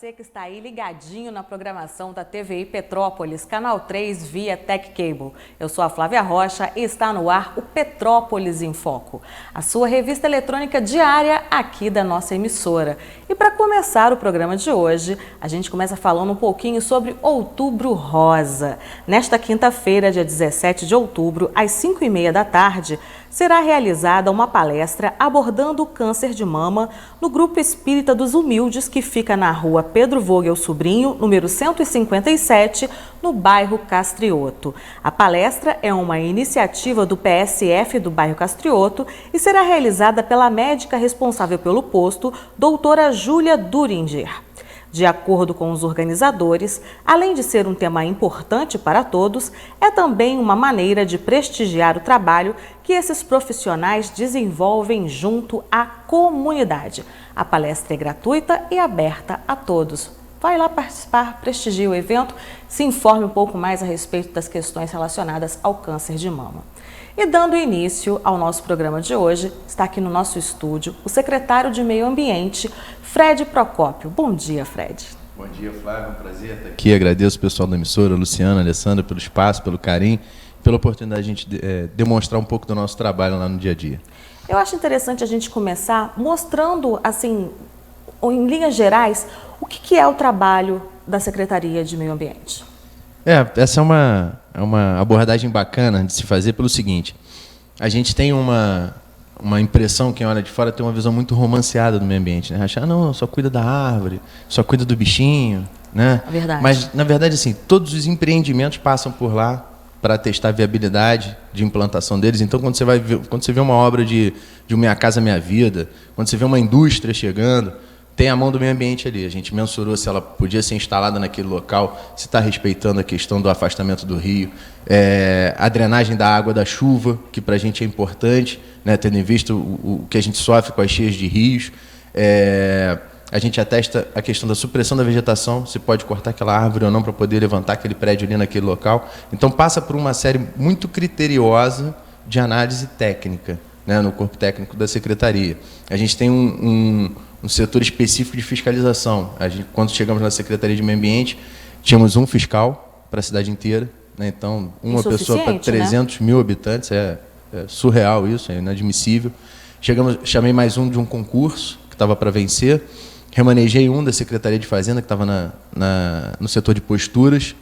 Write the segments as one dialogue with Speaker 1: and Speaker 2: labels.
Speaker 1: você que está aí ligadinho na programação da TVI Petrópolis, Canal 3 via Tech Cable. Eu sou a Flávia Rocha e está no ar o Petrópolis em Foco, a sua revista eletrônica diária aqui da nossa emissora. E para começar o programa de hoje, a gente começa falando um pouquinho sobre Outubro Rosa. Nesta quinta-feira, dia 17 de outubro, às 5h30 da tarde, será realizada uma palestra abordando o câncer de mama no Grupo Espírita dos Humildes, que fica na rua Pedro Vogel Sobrinho, número 157, no bairro Castrioto. A palestra é uma iniciativa do PSF do bairro Castrioto e será realizada pela médica responsável pelo posto, doutora Júlia Duringer. De acordo com os organizadores, além de ser um tema importante para todos, é também uma maneira de prestigiar o trabalho que esses profissionais desenvolvem junto à comunidade. A palestra é gratuita e aberta a todos. Vai lá participar, prestigie o evento, se informe um pouco mais a respeito das questões relacionadas ao câncer de mama. E dando início ao nosso programa de hoje, está aqui no nosso estúdio o secretário de Meio Ambiente, Fred Procópio. Bom dia, Fred.
Speaker 2: Bom dia, Flávio. É um prazer estar aqui. Agradeço o pessoal da emissora, Luciana, Alessandra, pelo espaço, pelo carinho, pela oportunidade de a gente demonstrar um pouco do nosso trabalho lá no dia a dia.
Speaker 1: Eu acho interessante a gente começar mostrando, assim, em linhas gerais, o que é o trabalho da Secretaria de Meio Ambiente.
Speaker 2: Essa é uma abordagem bacana de se fazer pelo seguinte: a gente tem uma impressão, quem olha de fora tem uma visão muito romanceada do meio ambiente, né? Achar, não, só cuida da árvore, só cuida do bichinho, né?
Speaker 1: É verdade.
Speaker 2: Mas, na verdade, assim, todos os empreendimentos passam por lá para testar a viabilidade de implantação deles. Então, quando você vê uma obra de Minha Casa Minha Vida, quando você vê uma indústria chegando, tem a mão do meio ambiente ali. A gente mensurou se ela podia ser instalada naquele local, se está respeitando a questão do afastamento do rio, a drenagem da água da chuva, que para a gente é importante, né, tendo em vista o que a gente sofre com as cheias de rios. A gente atesta a questão da supressão da vegetação, se pode cortar aquela árvore ou não para poder levantar aquele prédio ali naquele local. Então passa por uma série muito criteriosa de análise técnica, né, no corpo técnico da Secretaria. A gente tem um setor específico de fiscalização. Quando chegamos na Secretaria de Meio Ambiente, tínhamos um fiscal para a cidade inteira, né? Então, uma pessoa para 300 mil habitantes, é surreal isso, é inadmissível. Chamei mais um de um concurso que estava para vencer, remanejei um da Secretaria de Fazenda, que estava no setor de posturas.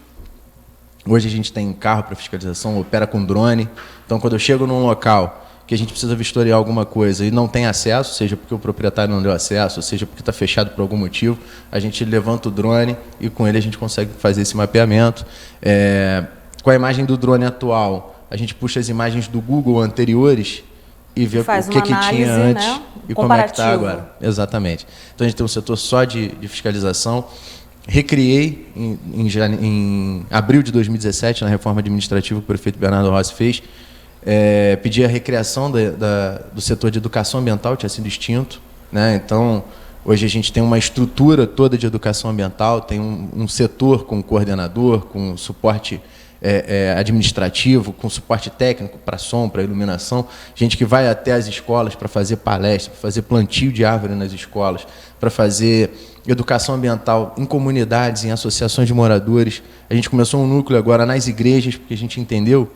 Speaker 2: Hoje a gente tem carro para fiscalização, opera com drone. Então, quando eu chego num local que a gente precisa vistoriar alguma coisa e não tem acesso, seja porque o proprietário não deu acesso, seja porque está fechado por algum motivo, a gente levanta o drone e com ele a gente consegue fazer esse mapeamento. Com a imagem do drone atual, a gente puxa as imagens do Google anteriores e vê o que tinha antes, né? E como é que está agora. Exatamente. Então a gente tem um setor só de fiscalização. Recriei em abril de 2017, na reforma administrativa que o prefeito Bernardo Rossi fez, pedi a recriação do setor de educação ambiental, tinha sido extinto, né? Então, hoje a gente tem uma estrutura toda de educação ambiental, tem um setor com coordenador, com suporte administrativo, com suporte técnico para som, para iluminação, gente que vai até as escolas para fazer palestra, para fazer plantio de árvore nas escolas, para fazer educação ambiental em comunidades, em associações de moradores. A gente começou um núcleo agora nas igrejas, porque a gente entendeu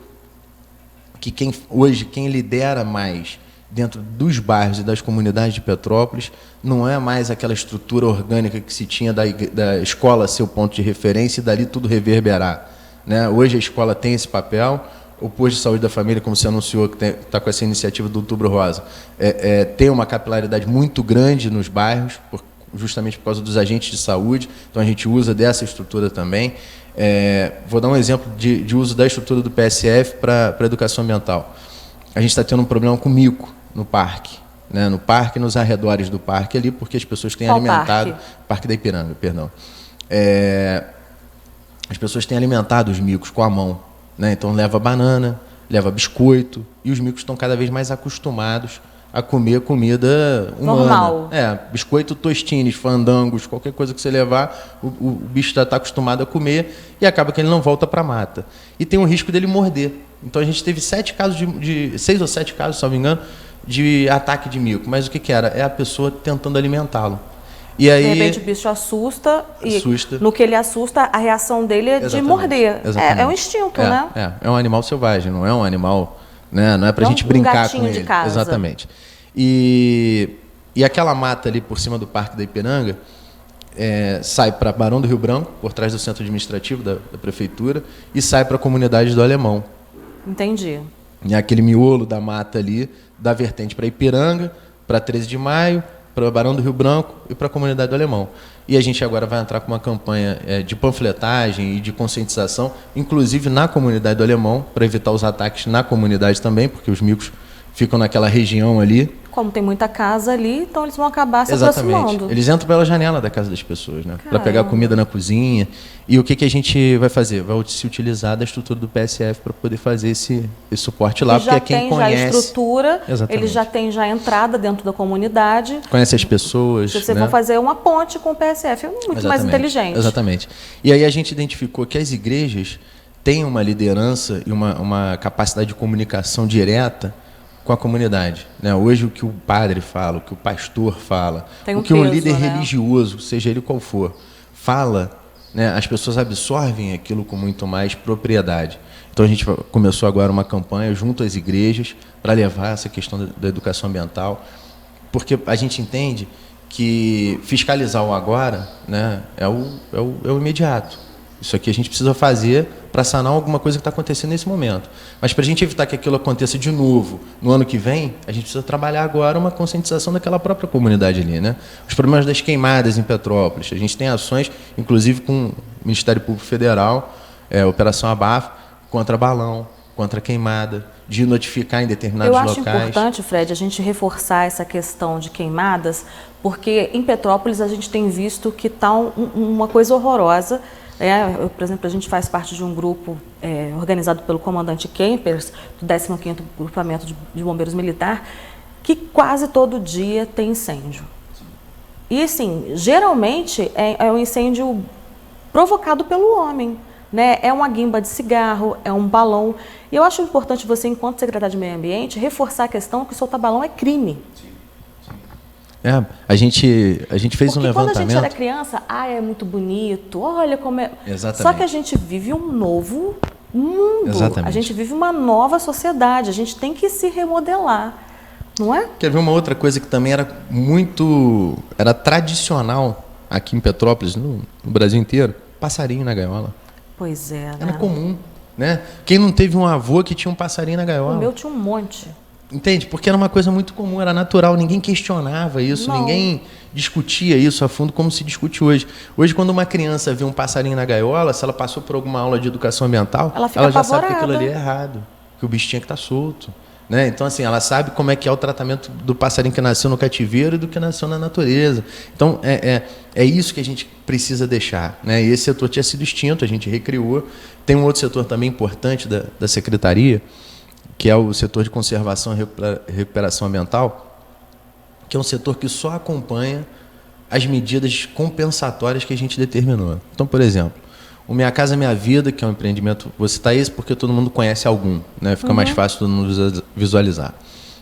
Speaker 2: que quem lidera mais dentro dos bairros e das comunidades de Petrópolis não é mais aquela estrutura orgânica que se tinha da escola ser o ponto de referência e dali tudo reverberar, né? Hoje a escola tem esse papel, o posto de saúde da família, como você anunciou, que está com essa iniciativa do Outubro Rosa, tem uma capilaridade muito grande nos bairros, justamente por causa dos agentes de saúde, então a gente usa dessa estrutura também. Vou dar um exemplo de uso da estrutura do PSF para a educação ambiental. A gente está tendo um problema com mico no parque, né? No parque, nos arredores do parque ali, porque as pessoas têm alimentado... Parque da Ipiranga, perdão. As pessoas têm alimentado os micos com a mão, né? Então leva banana, leva biscoito, e os micos estão cada vez mais acostumados a comer comida humana.
Speaker 1: Normal.
Speaker 2: Biscoito, tostines, fandangos, qualquer coisa que você levar, o bicho já está acostumado a comer e acaba que ele não volta para a mata. E tem o risco dele morder. Então a gente teve 6 ou 7 casos, se não me engano, de ataque de mico. Mas o que era? É a pessoa tentando alimentá-lo. E aí,
Speaker 1: de repente o bicho assusta e
Speaker 2: assusta.
Speaker 1: no que ele assusta, a reação dele é de morder. É um instinto, né?
Speaker 2: É um animal selvagem, não é um animal, né? Não é pra gente
Speaker 1: Um
Speaker 2: brincar
Speaker 1: gatinho
Speaker 2: com ele.
Speaker 1: de casa.
Speaker 2: Exatamente. E aquela mata ali por cima do Parque da Ipiranga sai para Barão do Rio Branco, por trás do centro administrativo da prefeitura, e sai para a comunidade do Alemão.
Speaker 1: Entendi.
Speaker 2: E aquele miolo da mata ali, da vertente para Ipiranga, para 13 de Maio, para Barão do Rio Branco e para a comunidade do Alemão. E a gente agora vai entrar com uma campanha de panfletagem e de conscientização, inclusive na comunidade do Alemão, para evitar os ataques na comunidade também, porque os micos ficam naquela região ali.
Speaker 1: Como tem muita casa ali, então eles vão acabar se
Speaker 2: Exatamente.
Speaker 1: aproximando.
Speaker 2: Eles entram pela janela da casa das pessoas, né? Para pegar comida na cozinha. E o que a gente vai fazer? Vai se utilizar da estrutura do PSF para poder fazer esse suporte lá, porque é quem conhece.
Speaker 1: Já tem estrutura,
Speaker 2: Exatamente.
Speaker 1: eles já têm já entrada dentro da comunidade.
Speaker 2: Conhece as pessoas.
Speaker 1: Vocês
Speaker 2: né?
Speaker 1: vão fazer uma ponte com o PSF, é muito
Speaker 2: Exatamente.
Speaker 1: mais inteligente.
Speaker 2: Exatamente. E aí a gente identificou que as igrejas têm uma liderança e uma capacidade de comunicação direta com a comunidade. Né? Hoje o que o padre fala, o que o pastor fala, o que um líder religioso, seja ele qual for, fala, né? As pessoas absorvem aquilo com muito mais propriedade. Então a gente começou agora uma campanha junto às igrejas para levar essa questão da educação ambiental, porque a gente entende que fiscalizar o agora, né, é o imediato. Isso aqui a gente precisa fazer para sanar alguma coisa que está acontecendo nesse momento. Mas para a gente evitar que aquilo aconteça de novo no ano que vem, a gente precisa trabalhar agora uma conscientização daquela própria comunidade ali, né? Os problemas das queimadas em Petrópolis. A gente tem ações, inclusive com o Ministério Público Federal, Operação Abafo, contra balão, contra queimada, de notificar em determinados locais.
Speaker 1: Eu acho importante, Fred, a gente reforçar essa questão de queimadas, porque em Petrópolis a gente tem visto que está uma coisa horrorosa. Por exemplo, a gente faz parte de um grupo organizado pelo comandante Kempers, do 15º Grupamento de Bombeiros Militar, que quase todo dia tem incêndio. E, assim, geralmente é um incêndio provocado pelo homem. Né? É uma guimba de cigarro, é um balão. E eu acho importante você, enquanto secretário de Meio Ambiente, reforçar a questão que soltar balão é crime.
Speaker 2: A gente fez um levantamento.
Speaker 1: Quando a gente era criança, é muito bonito, olha como é.
Speaker 2: Exatamente.
Speaker 1: Só que a gente vive um novo mundo.
Speaker 2: Exatamente.
Speaker 1: A gente vive uma nova sociedade. A gente tem que se remodelar, não é?
Speaker 2: Quer ver uma outra coisa que também era tradicional aqui em Petrópolis, no Brasil inteiro? Passarinho na gaiola.
Speaker 1: Pois é.
Speaker 2: Era comum, né? Quem não teve um avô que tinha um passarinho na gaiola?
Speaker 1: O meu tinha um monte.
Speaker 2: Entende? Porque era uma coisa muito comum, era natural, ninguém questionava isso, ninguém discutia isso a fundo como se discute hoje. Hoje, quando uma criança vê um passarinho na gaiola, se ela passou por alguma aula de educação ambiental, ela já sabe que aquilo ali é errado, que o bicho tinha que estar solto. Né? Então, assim, ela sabe como é que é o tratamento do passarinho que nasceu no cativeiro e do que nasceu na natureza. Então, é isso que a gente precisa deixar. Né? E esse setor tinha sido extinto, a gente recriou. Tem um outro setor também importante da Secretaria, que é o setor de conservação e recuperação ambiental, que é um setor que só acompanha as medidas compensatórias que a gente determinou. Então, por exemplo, o Minha Casa Minha Vida, que é um empreendimento, vou citar esse porque todo mundo conhece algum, né? Fica mais fácil todo mundo visualizar.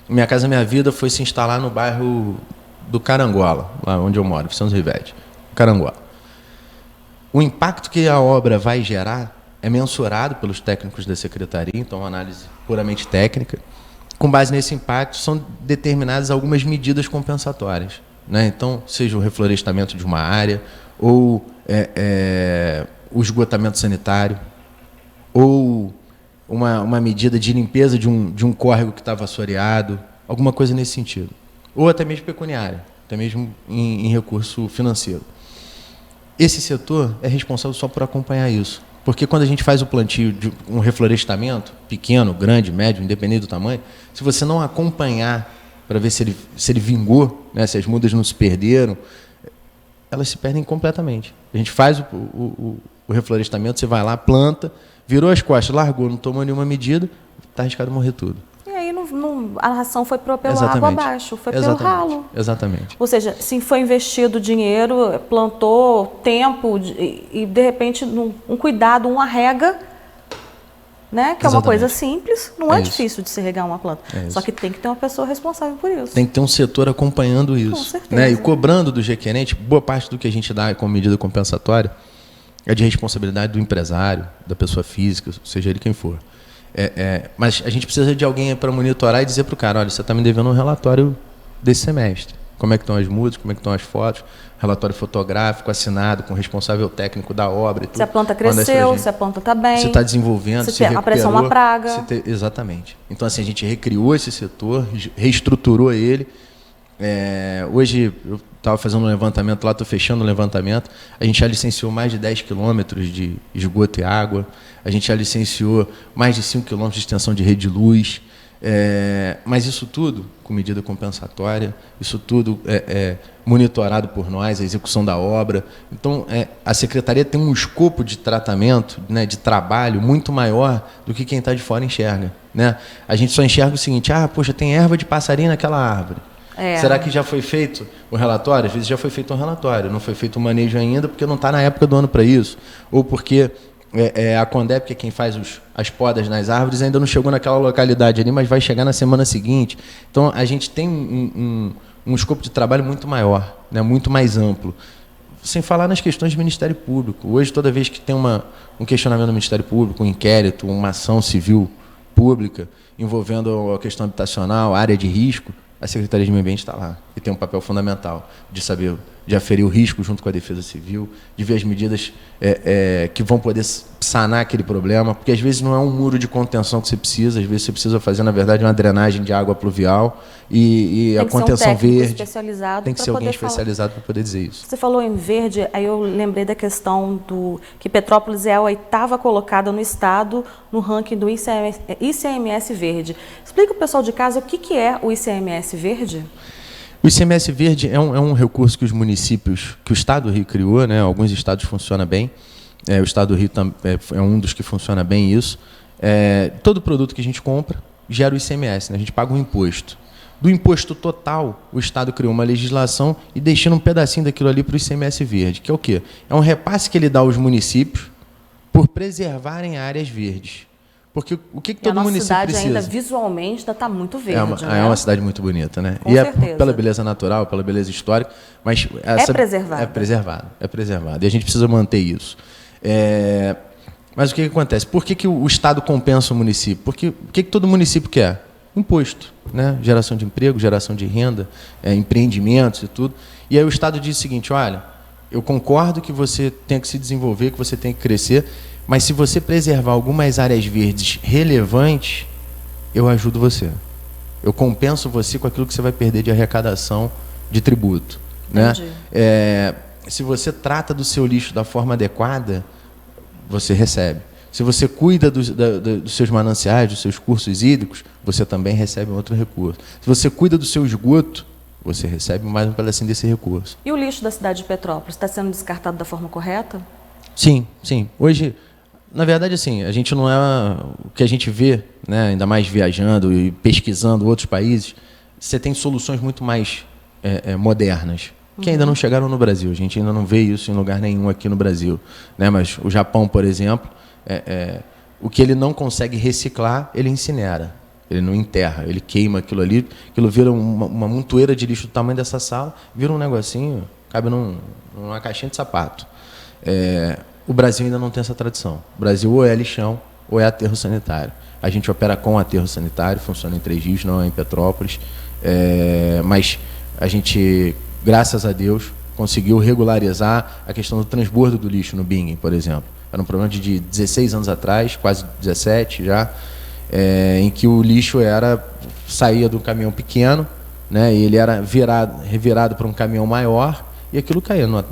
Speaker 2: O Minha Casa Minha Vida foi se instalar no bairro do Carangola, lá onde eu moro, Vicente Rivete, Carangola. O impacto que a obra vai gerar é mensurado pelos técnicos da secretaria, então uma análise puramente técnica. Com base nesse impacto, são determinadas algumas medidas compensatórias. Né? Então, seja o reflorestamento de uma área, ou o esgotamento sanitário, ou uma medida de limpeza de um córrego que estava assoreado, alguma coisa nesse sentido. Ou até mesmo pecuniária, até mesmo em recurso financeiro. Esse setor é responsável só por acompanhar isso. Porque quando a gente faz o plantio de um reflorestamento, pequeno, grande, médio, independente do tamanho, se você não acompanhar para ver se ele vingou, né, se as mudas não se perderam, elas se perdem completamente. A gente faz o reflorestamento, você vai lá, planta, virou as costas, largou, não tomou nenhuma medida, está arriscado a morrer tudo.
Speaker 1: E aí a ração foi pela água abaixo, foi pelo ralo.
Speaker 2: Exatamente.
Speaker 1: Ou seja, se foi investido dinheiro, plantou tempo e de repente um cuidado, uma rega, né? Que é uma
Speaker 2: Exatamente.
Speaker 1: coisa simples, não é
Speaker 2: isso.
Speaker 1: difícil de se regar uma planta.
Speaker 2: É
Speaker 1: Só
Speaker 2: isso.
Speaker 1: que tem que ter uma pessoa responsável por isso.
Speaker 2: Tem que ter um setor acompanhando isso.
Speaker 1: Com certeza.
Speaker 2: Né? E cobrando do gerente, boa parte do que a gente dá como medida compensatória é de responsabilidade do empresário, da pessoa física, seja ele quem for. Mas a gente precisa de alguém para monitorar e dizer para o cara, olha, você está me devendo um relatório desse semestre. Como é que estão as mudas, como é que estão as fotos, relatório fotográfico assinado com o responsável técnico da obra e tudo.
Speaker 1: Se a planta cresceu, se a planta está bem.
Speaker 2: Se está desenvolvendo, se recuperou.
Speaker 1: Apareceu uma praga.
Speaker 2: Exatamente. Então, assim, a gente recriou esse setor, reestruturou ele. Hoje, eu estava fazendo um levantamento lá, estou fechando o levantamento. A gente já licenciou mais de 10 quilômetros de esgoto e água. A gente já licenciou mais de 5 quilômetros de extensão de rede de luz. Mas isso tudo com medida compensatória, isso tudo monitorado por nós, a execução da obra. Então, a Secretaria tem um escopo de tratamento, né, de trabalho muito maior do que quem está de fora enxerga. Né? A gente só enxerga o seguinte, poxa, tem erva de passarinho naquela árvore. Será que já foi feito o relatório? Às vezes já foi feito um relatório, não foi feito o manejo ainda porque não está na época do ano para isso. Ou porque a Condep, que é quem faz as podas nas árvores, ainda não chegou naquela localidade ali, mas vai chegar na semana seguinte. Então, a gente tem um escopo de trabalho muito maior, né, muito mais amplo. Sem falar nas questões do Ministério Público. Hoje, toda vez que tem um questionamento do Ministério Público, um inquérito, uma ação civil pública envolvendo a questão habitacional, área de risco, a Secretaria de Meio Ambiente está lá e tem um papel fundamental de saber, de aferir o risco junto com a Defesa Civil, de ver as medidas que vão poder sanar aquele problema, porque às vezes não é um muro de contenção que você precisa, às vezes você precisa fazer, na verdade, uma drenagem de água pluvial e a contenção verde. Tem que ser alguém especializado para poder dizer isso.
Speaker 1: Você falou em verde, aí eu lembrei da questão que Petrópolis é a 8ª colocada no estado no ranking do ICMS verde. Explica para o pessoal de casa o que é o ICMS verde?
Speaker 2: O ICMS verde é um recurso que os municípios, que o Estado do Rio criou, né? Alguns estados funciona bem, o Estado do Rio é um dos que funciona bem isso. Todo produto que a gente compra gera o ICMS, né? A gente paga um imposto. Do imposto total, o Estado criou uma legislação e deixando um pedacinho daquilo ali para o ICMS verde, que é o quê? É um repasse que ele dá aos municípios por preservarem áreas verdes. Porque o que todo município precisa? A nossa cidade ainda visualmente está muito verde. É uma cidade muito bonita, né?
Speaker 1: Com certeza.
Speaker 2: Pela beleza natural, pela beleza histórica, mas
Speaker 1: preservado.
Speaker 2: É preservado. E a gente precisa manter isso. Mas o que acontece? Por que o Estado compensa o município? Porque o que todo município quer? Imposto, né? Geração de emprego, geração de renda, empreendimentos e tudo. E aí o Estado diz o seguinte, olha, eu concordo que você tem que se desenvolver, que você tem que crescer, mas se você preservar algumas áreas verdes relevantes, eu ajudo você. Eu compenso você com aquilo que você vai perder de arrecadação de tributo. Né? Se você trata do seu lixo da forma adequada, você recebe. Se você cuida dos seus mananciais, dos seus cursos hídricos, você também recebe um outro recurso. Se você cuida do seu esgoto, você recebe mais um pedacinho desse recurso.
Speaker 1: E o lixo da cidade de Petrópolis está sendo descartado da forma correta?
Speaker 2: Sim, sim. Hoje, na verdade, assim, a gente não é o que a gente vê, né, ainda mais viajando e pesquisando outros países, você tem soluções muito mais modernas, que ainda não chegaram no Brasil. A gente ainda não vê isso em lugar nenhum aqui no Brasil. Né? Mas o Japão, por exemplo, o que ele não consegue reciclar, ele incinera. Ele não enterra, ele queima aquilo ali, aquilo vira uma montoeira de lixo do tamanho dessa sala, vira um negocinho, cabe numa caixinha de sapato. O Brasil ainda não tem essa tradição. O Brasil ou é lixão ou é aterro sanitário. A gente opera com aterro sanitário, funciona em Três Rios, não é em Petrópolis, mas a gente, graças a Deus, conseguiu regularizar a questão do transbordo do lixo no Bingen, por exemplo. Era um problema de 16 anos atrás, quase 17 já, em que o lixo saía de um caminhão pequeno, né, e ele era revirado para um caminhão maior, e aquilo caía no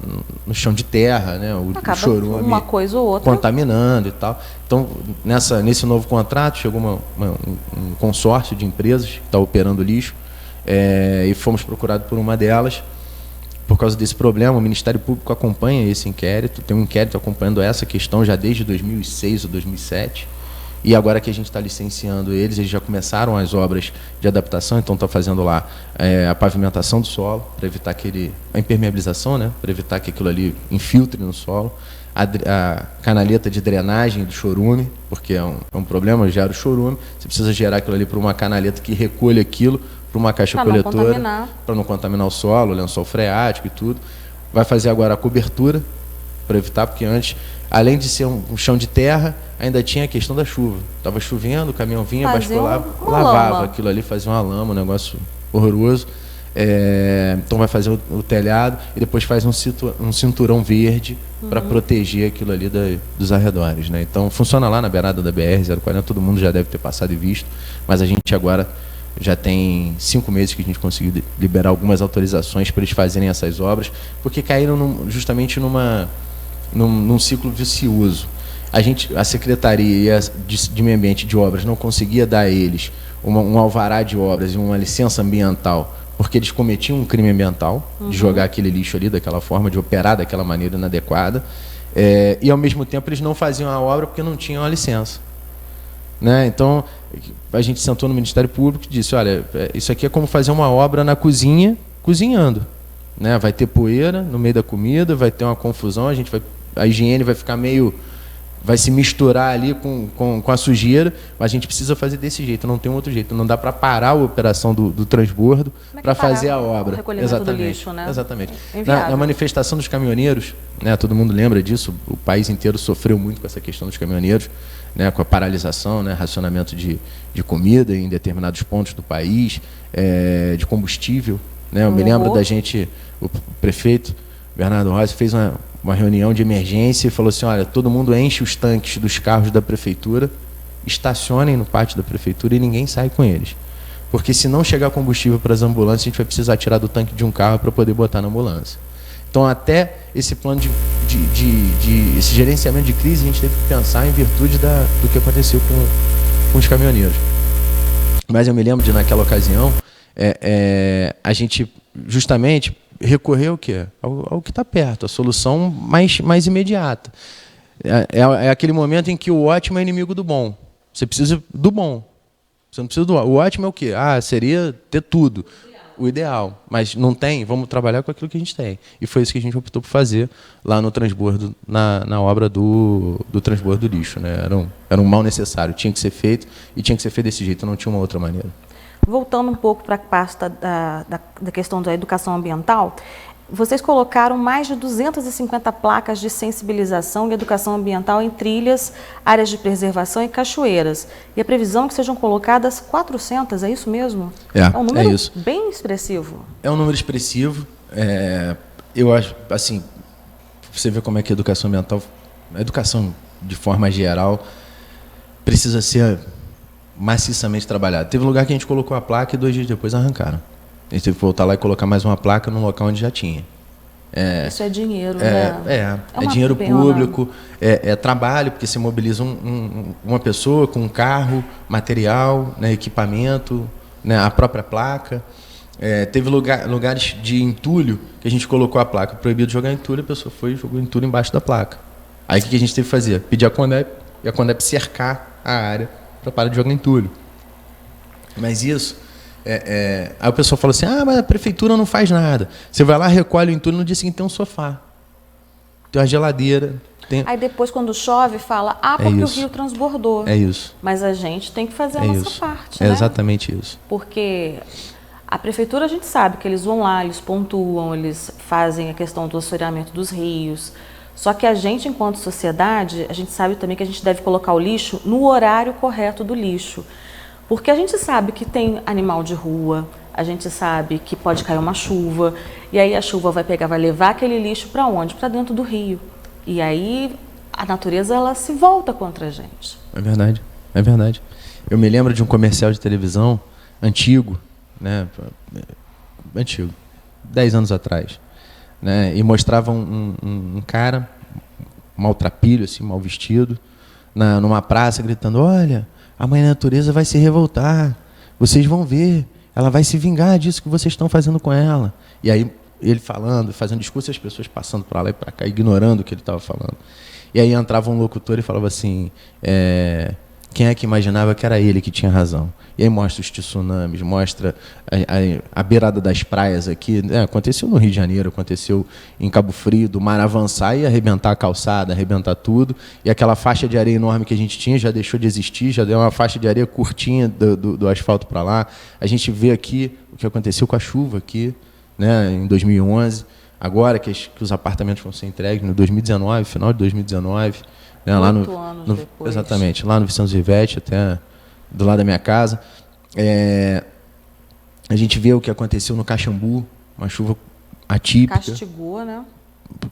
Speaker 2: chão de terra, né, o chorume,
Speaker 1: uma coisa ou outra
Speaker 2: contaminando e tal. Então, nesse novo contrato, chegou um consórcio de empresas que está operando lixo, e fomos procurados por uma delas. Por causa desse problema, o Ministério Público acompanha esse inquérito, tem um inquérito acompanhando essa questão já desde 2006 ou 2007, E agora que a gente está licenciando eles já começaram as obras de adaptação, então está fazendo lá a pavimentação do solo, para evitar a impermeabilização, né? Para evitar que aquilo ali infiltre no solo. A canaleta de drenagem do chorume, porque é um problema, gera o chorume. Você precisa gerar aquilo ali para uma canaleta que recolha aquilo para uma caixa coletora, para não contaminar o solo, o lençol freático e tudo. Vai fazer agora a cobertura, para evitar, porque antes, além de ser um chão de terra, ainda tinha a questão da chuva. Estava chovendo, o caminhão vinha, basculava, lavava aquilo ali, fazia uma lama, um negócio horroroso. Então vai fazer o telhado e depois faz um cinturão verde para proteger aquilo ali dos arredores, né? Então funciona lá na beirada da BR-040, todo mundo já deve ter passado e visto, mas a gente agora já tem 5 meses que a gente conseguiu liberar algumas autorizações para eles fazerem essas obras, porque caíram justamente num ciclo vicioso. A Secretaria de Meio Ambiente e de Obras não conseguia dar a eles um alvará de obras e uma licença ambiental, porque eles cometiam um crime ambiental, de jogar aquele lixo ali daquela forma, de operar daquela maneira inadequada, e ao mesmo tempo eles não faziam a obra porque não tinham a licença. Né? Então, a gente sentou no Ministério Público e disse, olha, isso aqui é como fazer uma obra na cozinha, cozinhando. Né? Vai ter poeira no meio da comida, vai ter uma confusão, a higiene vai ficar vai se misturar ali com a sujeira, mas a gente precisa fazer desse jeito, não tem outro jeito, não dá para parar a operação do transbordo para fazer a obra.
Speaker 1: Recolhimento do lixo, né?
Speaker 2: Exatamente. Na manifestação dos caminhoneiros, né, todo mundo lembra disso, o país inteiro sofreu muito com essa questão dos caminhoneiros, né, com a paralisação, né, racionamento de comida em determinados pontos do país, de combustível. Né? Eu me lembro o prefeito Bernardo Rossi fez uma reunião de emergência e falou assim, olha, todo mundo enche os tanques dos carros da prefeitura, estacionem no pátio da prefeitura e ninguém sai com eles. Porque se não chegar combustível para as ambulâncias, a gente vai precisar tirar do tanque de um carro para poder botar na ambulância. Então, até esse plano esse gerenciamento de crise, a gente teve que pensar em virtude do que aconteceu com os caminhoneiros. Mas eu me lembro de, naquela ocasião, a gente justamente recorrer ao quê? Ao que está perto, a solução mais imediata. É aquele momento em que o ótimo é inimigo do bom. Você precisa do bom. Você não precisa do ótimo. O ótimo é o quê? Seria ter tudo. O ideal. Mas não tem, vamos trabalhar com aquilo que a gente tem. E foi isso que a gente optou por fazer lá no transbordo, na obra do transbordo do lixo. Né? Era um mal necessário. Tinha que ser feito, e tinha que ser feito desse jeito, não tinha uma outra maneira.
Speaker 1: Voltando um pouco para a pasta da questão da educação ambiental, vocês colocaram mais de 250 placas de sensibilização e educação ambiental em trilhas, áreas de preservação e cachoeiras. E a previsão é que sejam colocadas 400, é isso mesmo? É um número bem expressivo.
Speaker 2: É um número expressivo. Eu acho, assim, você vê como é que a educação ambiental, a educação de forma geral, precisa ser maciçamente trabalhada. Teve um lugar que a gente colocou a placa e 2 dias depois arrancaram. A gente teve que voltar lá e colocar mais uma placa num local onde já tinha.
Speaker 1: Isso é dinheiro, né?
Speaker 2: É dinheiro público, é trabalho, porque você mobiliza uma pessoa com um carro, material, né, equipamento, né, a própria placa. Teve lugares de entulho que a gente colocou a placa proibido de jogar entulho, a pessoa foi e jogou entulho embaixo da placa. Aí o que a gente teve que fazer? Pedir a Condep e a Condep cercar a área para parar de jogar entulho. Mas isso... Aí o pessoal fala assim, mas a prefeitura não faz nada. Você vai lá, recolhe o entulho, no dia seguinte tem um sofá, tem uma geladeira.
Speaker 1: Aí depois, quando chove, fala, porque o rio transbordou.
Speaker 2: É isso.
Speaker 1: Mas a gente tem que fazer a nossa parte,
Speaker 2: né?
Speaker 1: É
Speaker 2: exatamente isso.
Speaker 1: Porque a prefeitura, a gente sabe que eles vão lá, eles pontuam, eles fazem a questão do assoreamento dos rios. Só que a gente, enquanto sociedade, a gente sabe também que a gente deve colocar o lixo no horário correto do lixo. Porque a gente sabe que tem animal de rua, a gente sabe que pode cair uma chuva, e aí a chuva vai levar aquele lixo para onde? Para dentro do rio. E aí a natureza, ela se volta contra a gente.
Speaker 2: É verdade. Eu me lembro de um comercial de televisão antigo, né? Antigo, 10 anos atrás, né? E mostrava um cara maltrapilho, assim, mal vestido, numa praça, gritando, olha... A mãe natureza vai se revoltar. Vocês vão ver. Ela vai se vingar disso que vocês estão fazendo com ela. E aí, ele falando, fazendo discurso, e as pessoas passando para lá e para cá, ignorando o que ele estava falando. E aí entrava um locutor e falava assim, Quem é que imaginava que era ele que tinha razão? E aí mostra os tsunamis, mostra a beirada das praias aqui. Aconteceu no Rio de Janeiro, aconteceu em Cabo Frio, do mar avançar e arrebentar a calçada, arrebentar tudo. E aquela faixa de areia enorme que a gente tinha já deixou de existir, já deu uma faixa de areia curtinha do asfalto para lá. A gente vê aqui o que aconteceu com a chuva aqui, né, em 2011. Agora que os apartamentos vão ser entregues, no 2019, final de 2019. Né, lá
Speaker 1: 8 anos depois.
Speaker 2: Exatamente, lá no Vicente Zivete, até do lado da minha casa. A gente vê o que aconteceu no Caxambu, uma chuva atípica.
Speaker 1: Castigou, né?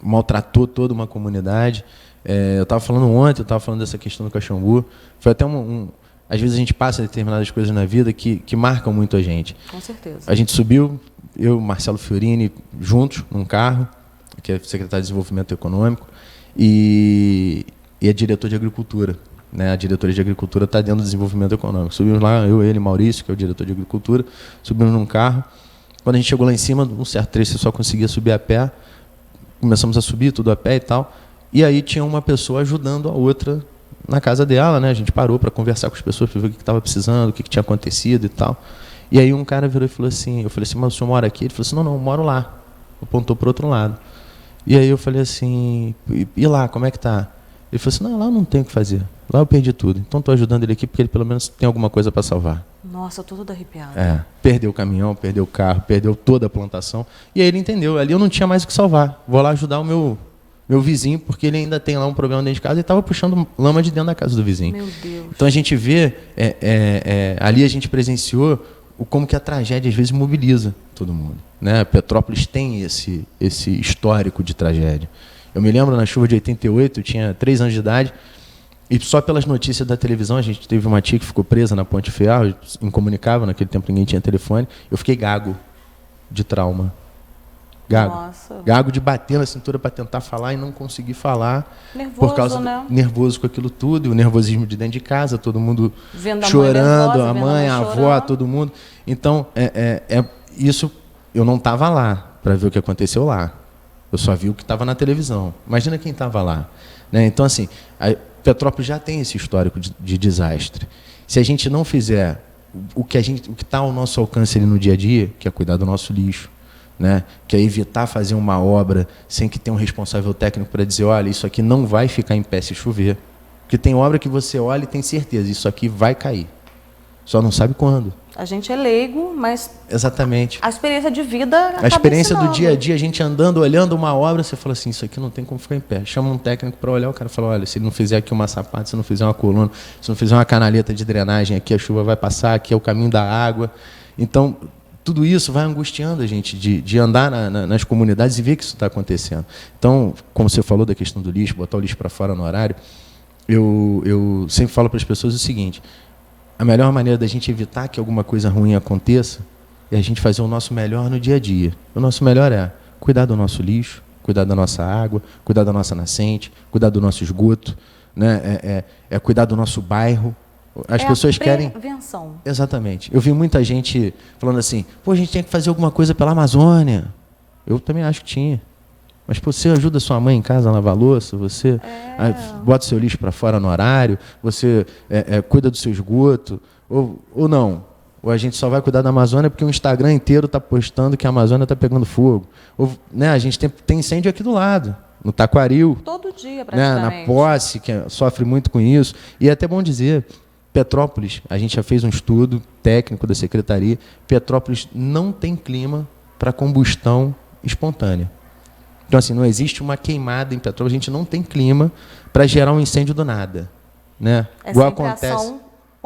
Speaker 2: Maltratou toda uma comunidade. Eu estava falando ontem, eu estava falando dessa questão do Caxambu. Foi até às vezes a gente passa determinadas coisas na vida que marcam muito a gente.
Speaker 1: Com certeza.
Speaker 2: A gente subiu, eu e Marcelo Fiorini, juntos, num carro, que é secretário de Desenvolvimento Econômico, e é diretor de Agricultura. Né? A diretoria de Agricultura está dentro do Desenvolvimento Econômico. Subimos lá, eu, ele, Maurício, que é o diretor de Agricultura, subimos num carro. Quando a gente chegou lá em cima, um certo trecho você só conseguia subir a pé. Começamos a subir tudo a pé e tal. E aí tinha uma pessoa ajudando a outra na casa dela. Né? A gente parou para conversar com as pessoas, para ver o que estava precisando, o que tinha acontecido e tal. E aí um cara virou e falou assim, eu falei assim, mas o senhor mora aqui? Ele falou assim, não, eu moro lá. Apontou para o outro lado. E aí eu falei assim, e lá, como é que tá? Ele falou assim, não, lá eu não tenho o que fazer. Lá eu perdi tudo. Então estou ajudando ele aqui porque ele pelo menos tem alguma coisa para salvar.
Speaker 1: Nossa, eu tô toda arrepiada.
Speaker 2: Perdeu o caminhão, perdeu o carro, perdeu toda a plantação. E aí ele entendeu, ali eu não tinha mais o que salvar. Vou lá ajudar o meu vizinho, porque ele ainda tem lá um problema dentro de casa e estava puxando lama de dentro da casa do vizinho.
Speaker 1: Meu Deus.
Speaker 2: Então a gente vê, ali a gente presenciou como que a tragédia às vezes mobiliza todo mundo. Né? Petrópolis tem esse histórico de tragédia. Eu me lembro, na chuva de 88, eu tinha 3 anos de idade, e só pelas notícias da televisão, a gente teve uma tia que ficou presa na Ponte Ferro, incomunicável, naquele tempo ninguém tinha telefone, eu fiquei gago de trauma. Gago.
Speaker 1: Nossa.
Speaker 2: Gago de bater na cintura para tentar falar e não conseguir falar.
Speaker 1: Nervoso,
Speaker 2: por causa
Speaker 1: né?
Speaker 2: Nervoso com aquilo tudo, o nervosismo de dentro de casa, todo mundo
Speaker 1: vendo
Speaker 2: chorando,
Speaker 1: a
Speaker 2: mãe, a avó, todo mundo. Então, isso, eu não estava lá para ver o que aconteceu lá. Eu só vi o que estava na televisão. Imagina quem estava lá. Né? Então, assim, Petrópolis já tem esse histórico de desastre. Se a gente não fizer o que está ao nosso alcance ali no dia a dia, que é cuidar do nosso lixo, né? Que é evitar fazer uma obra sem que tenha um responsável técnico para dizer, olha, isso aqui não vai ficar em pé se chover. Porque tem obra que você olha e tem certeza, isso aqui vai cair. Só não sabe quando.
Speaker 1: A gente é leigo, mas
Speaker 2: exatamente.
Speaker 1: A experiência de vida
Speaker 2: a experiência
Speaker 1: ensinando.
Speaker 2: do dia a dia, a gente andando, olhando uma obra, você fala assim, isso aqui não tem como ficar em pé. Chama um técnico para olhar, o cara fala, olha, se ele não fizer aqui uma sapata, se não fizer uma coluna, se não fizer uma canaleta de drenagem aqui, a chuva vai passar, aqui é o caminho da água. Então, tudo isso vai angustiando a gente de andar nas comunidades e ver que isso está acontecendo. Então, como você falou da questão do lixo, botar o lixo para fora no horário, eu sempre falo para as pessoas o seguinte, a melhor maneira da gente evitar que alguma coisa ruim aconteça é a gente fazer o nosso melhor no dia a dia. O nosso melhor é cuidar do nosso lixo, cuidar da nossa água, cuidar da nossa nascente, cuidar do nosso esgoto, né? Cuidar do nosso bairro. As pessoas querem...
Speaker 1: prevenção.
Speaker 2: Exatamente. Eu vi muita gente falando assim, pô, a gente tinha que fazer alguma coisa pela Amazônia. Eu também acho que tinha. Mas pô, você ajuda sua mãe em casa a lavar a louça, você bota seu lixo para fora no horário, você cuida do seu esgoto, ou não. Ou a gente só vai cuidar da Amazônia porque o Instagram inteiro está postando que a Amazônia está pegando fogo. Ou, né, a gente tem incêndio aqui do lado, no Taquaril.
Speaker 1: Todo dia, praticamente.
Speaker 2: Né, na Posse, que sofre muito com isso. E é até bom dizer, Petrópolis, a gente já fez um estudo técnico da Secretaria, Petrópolis não tem clima para combustão espontânea. Então, assim, não existe uma queimada em Petrópolis, a gente não tem clima para gerar um incêndio do nada. Né? Igual acontece,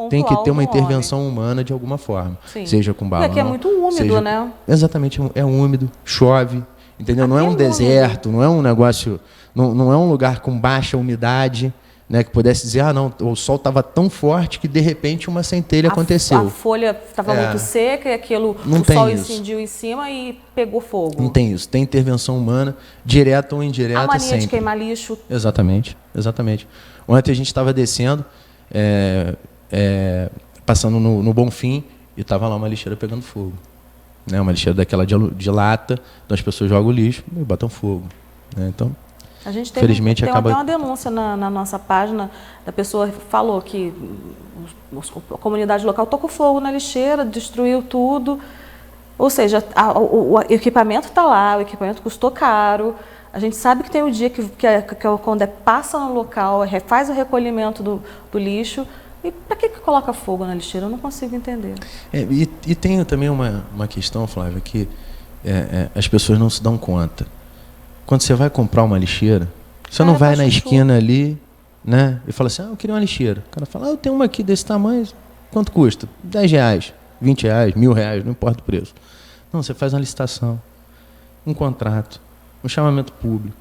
Speaker 2: tem que ter uma intervenção humana de alguma forma. Sim. Seja com balão.
Speaker 1: Porque é muito úmido, né?
Speaker 2: Exatamente, é úmido, chove, entendeu? Não é um deserto, não é um negócio, não é um lugar com baixa umidade, né, que pudesse dizer, não, o sol estava tão forte que de repente uma centelha aconteceu.
Speaker 1: A folha estava muito seca e o sol incendiu em cima e pegou fogo.
Speaker 2: Não tem isso. Tem intervenção humana, direta ou indireta, sempre.
Speaker 1: A mania de queimar lixo.
Speaker 2: Exatamente, exatamente. Ontem a gente estava descendo, passando no Bonfim, e estava lá uma lixeira pegando fogo. Né, uma lixeira daquela de lata, então as pessoas jogam o lixo e botam fogo. Né, então...
Speaker 1: A gente
Speaker 2: Felizmente
Speaker 1: tem
Speaker 2: acaba...
Speaker 1: até uma denúncia na nossa página, da pessoa falou que a comunidade local tocou fogo na lixeira, destruiu tudo. Ou seja, o equipamento está lá, o equipamento custou caro. A gente sabe que tem o dia que o Condé passa no local, faz o recolhimento do lixo. E para que coloca fogo na lixeira? Eu não consigo entender.
Speaker 2: E tem também uma questão, Flávia, que as pessoas não se dão conta. Quando você vai comprar uma lixeira, você não vai na esquina ali, né, e fala assim, eu queria uma lixeira. O cara fala, eu tenho uma aqui desse tamanho, quanto custa? R$10, R$20, R$1.000, não importa o preço. Não, você faz uma licitação, um contrato, um chamamento público.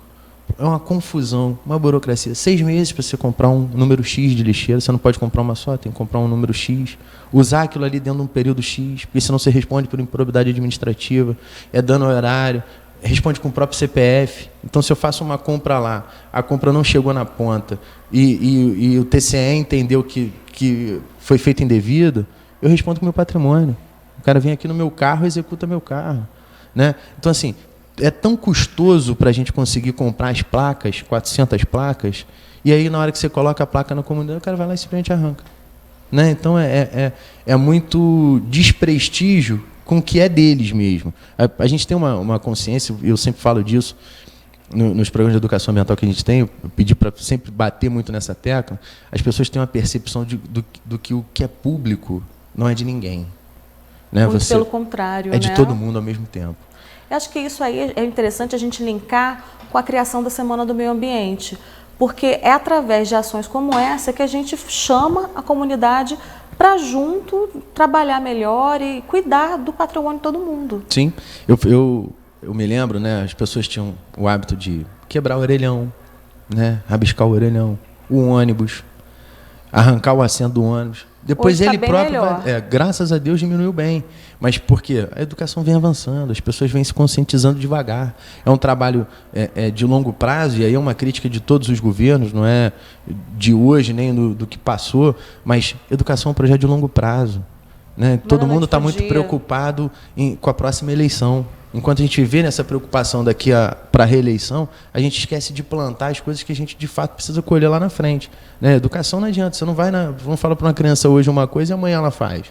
Speaker 2: É uma confusão, uma burocracia. 6 meses para você comprar um número X de lixeira, você não pode comprar uma só, tem que comprar um número X. Usar aquilo ali dentro de um período X, porque senão você responde por improbidade administrativa, é dano horário, responde com o próprio CPF. Então, se eu faço uma compra lá, a compra não chegou na ponta e o TCE entendeu que foi feito indevido, eu respondo com o meu patrimônio. O cara vem aqui no meu carro e executa meu carro. Né? Então, assim, é tão custoso para a gente conseguir comprar as placas, 400 placas, e aí na hora que você coloca a placa na comunidade, o cara vai lá e simplesmente arranca. Né? Então é muito desprestígio com o que é deles mesmo. A gente tem uma consciência, eu sempre falo disso, nos programas de educação ambiental que a gente tem, eu pedi para sempre bater muito nessa tecla, as pessoas têm uma percepção do que o que é público não é de ninguém. Né?
Speaker 1: Muito pelo contrário.
Speaker 2: É de todo mundo ao mesmo tempo.
Speaker 1: Eu acho que isso aí é interessante a gente linkar com a criação da Semana do Meio Ambiente, porque é através de ações como essa que a gente chama a comunidade para junto trabalhar melhor e cuidar do patrimônio de todo mundo.
Speaker 2: Sim, eu me lembro, né, as pessoas tinham o hábito de quebrar o orelhão, né, rabiscar o orelhão, o ônibus, arrancar o assento do ônibus. Depois ele próprio, graças a Deus, diminuiu bem. Mas por quê? A educação vem avançando, as pessoas vêm se conscientizando devagar. É um trabalho de longo prazo, e aí é uma crítica de todos os governos, não é de hoje nem do que passou, mas educação é um projeto de longo prazo. Né? Todo mundo está muito preocupado com a próxima eleição. Enquanto a gente vê nessa preocupação daqui para a reeleição, a gente esquece de plantar as coisas que a gente, de fato, precisa colher lá na frente. Né? Educação não adianta. Você não fala para uma criança hoje uma coisa e amanhã ela faz.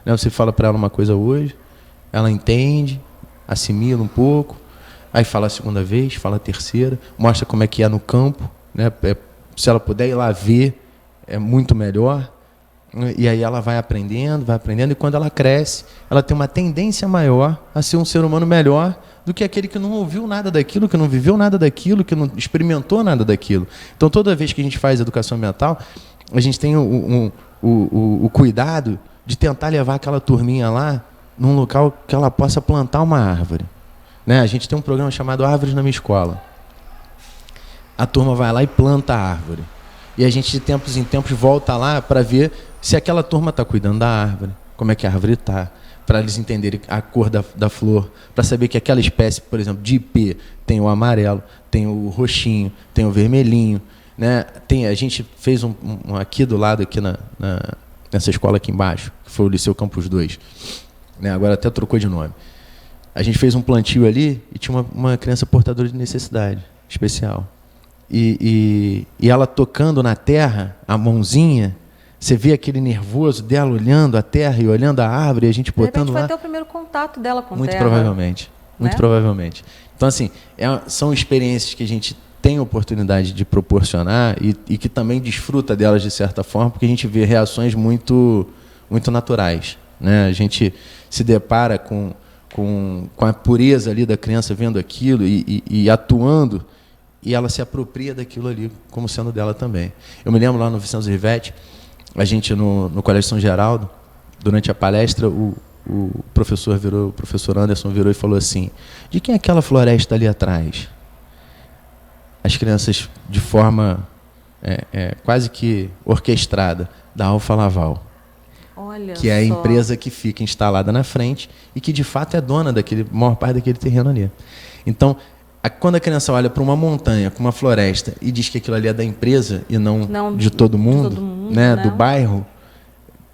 Speaker 2: Né? Você fala para ela uma coisa hoje, ela entende, assimila um pouco, aí fala a segunda vez, fala a terceira, mostra como é que é no campo. Né? Se ela puder ir lá ver, é muito melhor. E aí ela vai aprendendo, e quando ela cresce, ela tem uma tendência maior a ser um ser humano melhor do que aquele que não ouviu nada daquilo, que não viveu nada daquilo, que não experimentou nada daquilo. Então, toda vez que a gente faz educação ambiental, a gente tem o cuidado de tentar levar aquela turminha lá num local que ela possa plantar uma árvore. Né? A gente tem um programa chamado Árvores na Minha Escola. A turma vai lá e planta a árvore. E a gente, de tempos em tempos, volta lá para ver se aquela turma está cuidando da árvore, como é que a árvore está, para eles entenderem a cor da flor, para saber que aquela espécie, por exemplo, de ipê, tem o amarelo, tem o roxinho, tem o vermelhinho. Né? A gente fez um aqui do lado, aqui nessa escola aqui embaixo, que foi o Liceu Campus 2. Né? Agora até trocou de nome. A gente fez um plantio ali e tinha uma criança portadora de necessidade especial. E ela tocando na terra, a mãozinha, você vê aquele nervoso dela olhando a terra e olhando a árvore, e a gente botando lá.
Speaker 1: Foi até o primeiro contato dela com a
Speaker 2: muito
Speaker 1: terra.
Speaker 2: Provavelmente, muito provavelmente. Então, assim, são experiências que a gente tem a oportunidade de proporcionar e que também desfruta delas de certa forma, porque a gente vê reações muito, muito naturais. Né? A gente se depara com a pureza ali da criança vendo aquilo e atuando, e ela se apropria daquilo ali como sendo dela também. Eu me lembro lá no Vicente Rivetti, a gente no Colégio São Geraldo, durante a palestra, o professor Anderson virou e falou assim: de quem é aquela floresta ali atrás? As crianças, de forma quase que orquestrada, da Alfa Laval.
Speaker 1: Olha
Speaker 2: que é a empresa que fica instalada na frente e que, de fato, é dona maior parte daquele terreno ali. Então, quando a criança olha para uma montanha, com uma floresta, e diz que aquilo ali é da empresa e não de todo mundo, né, do bairro,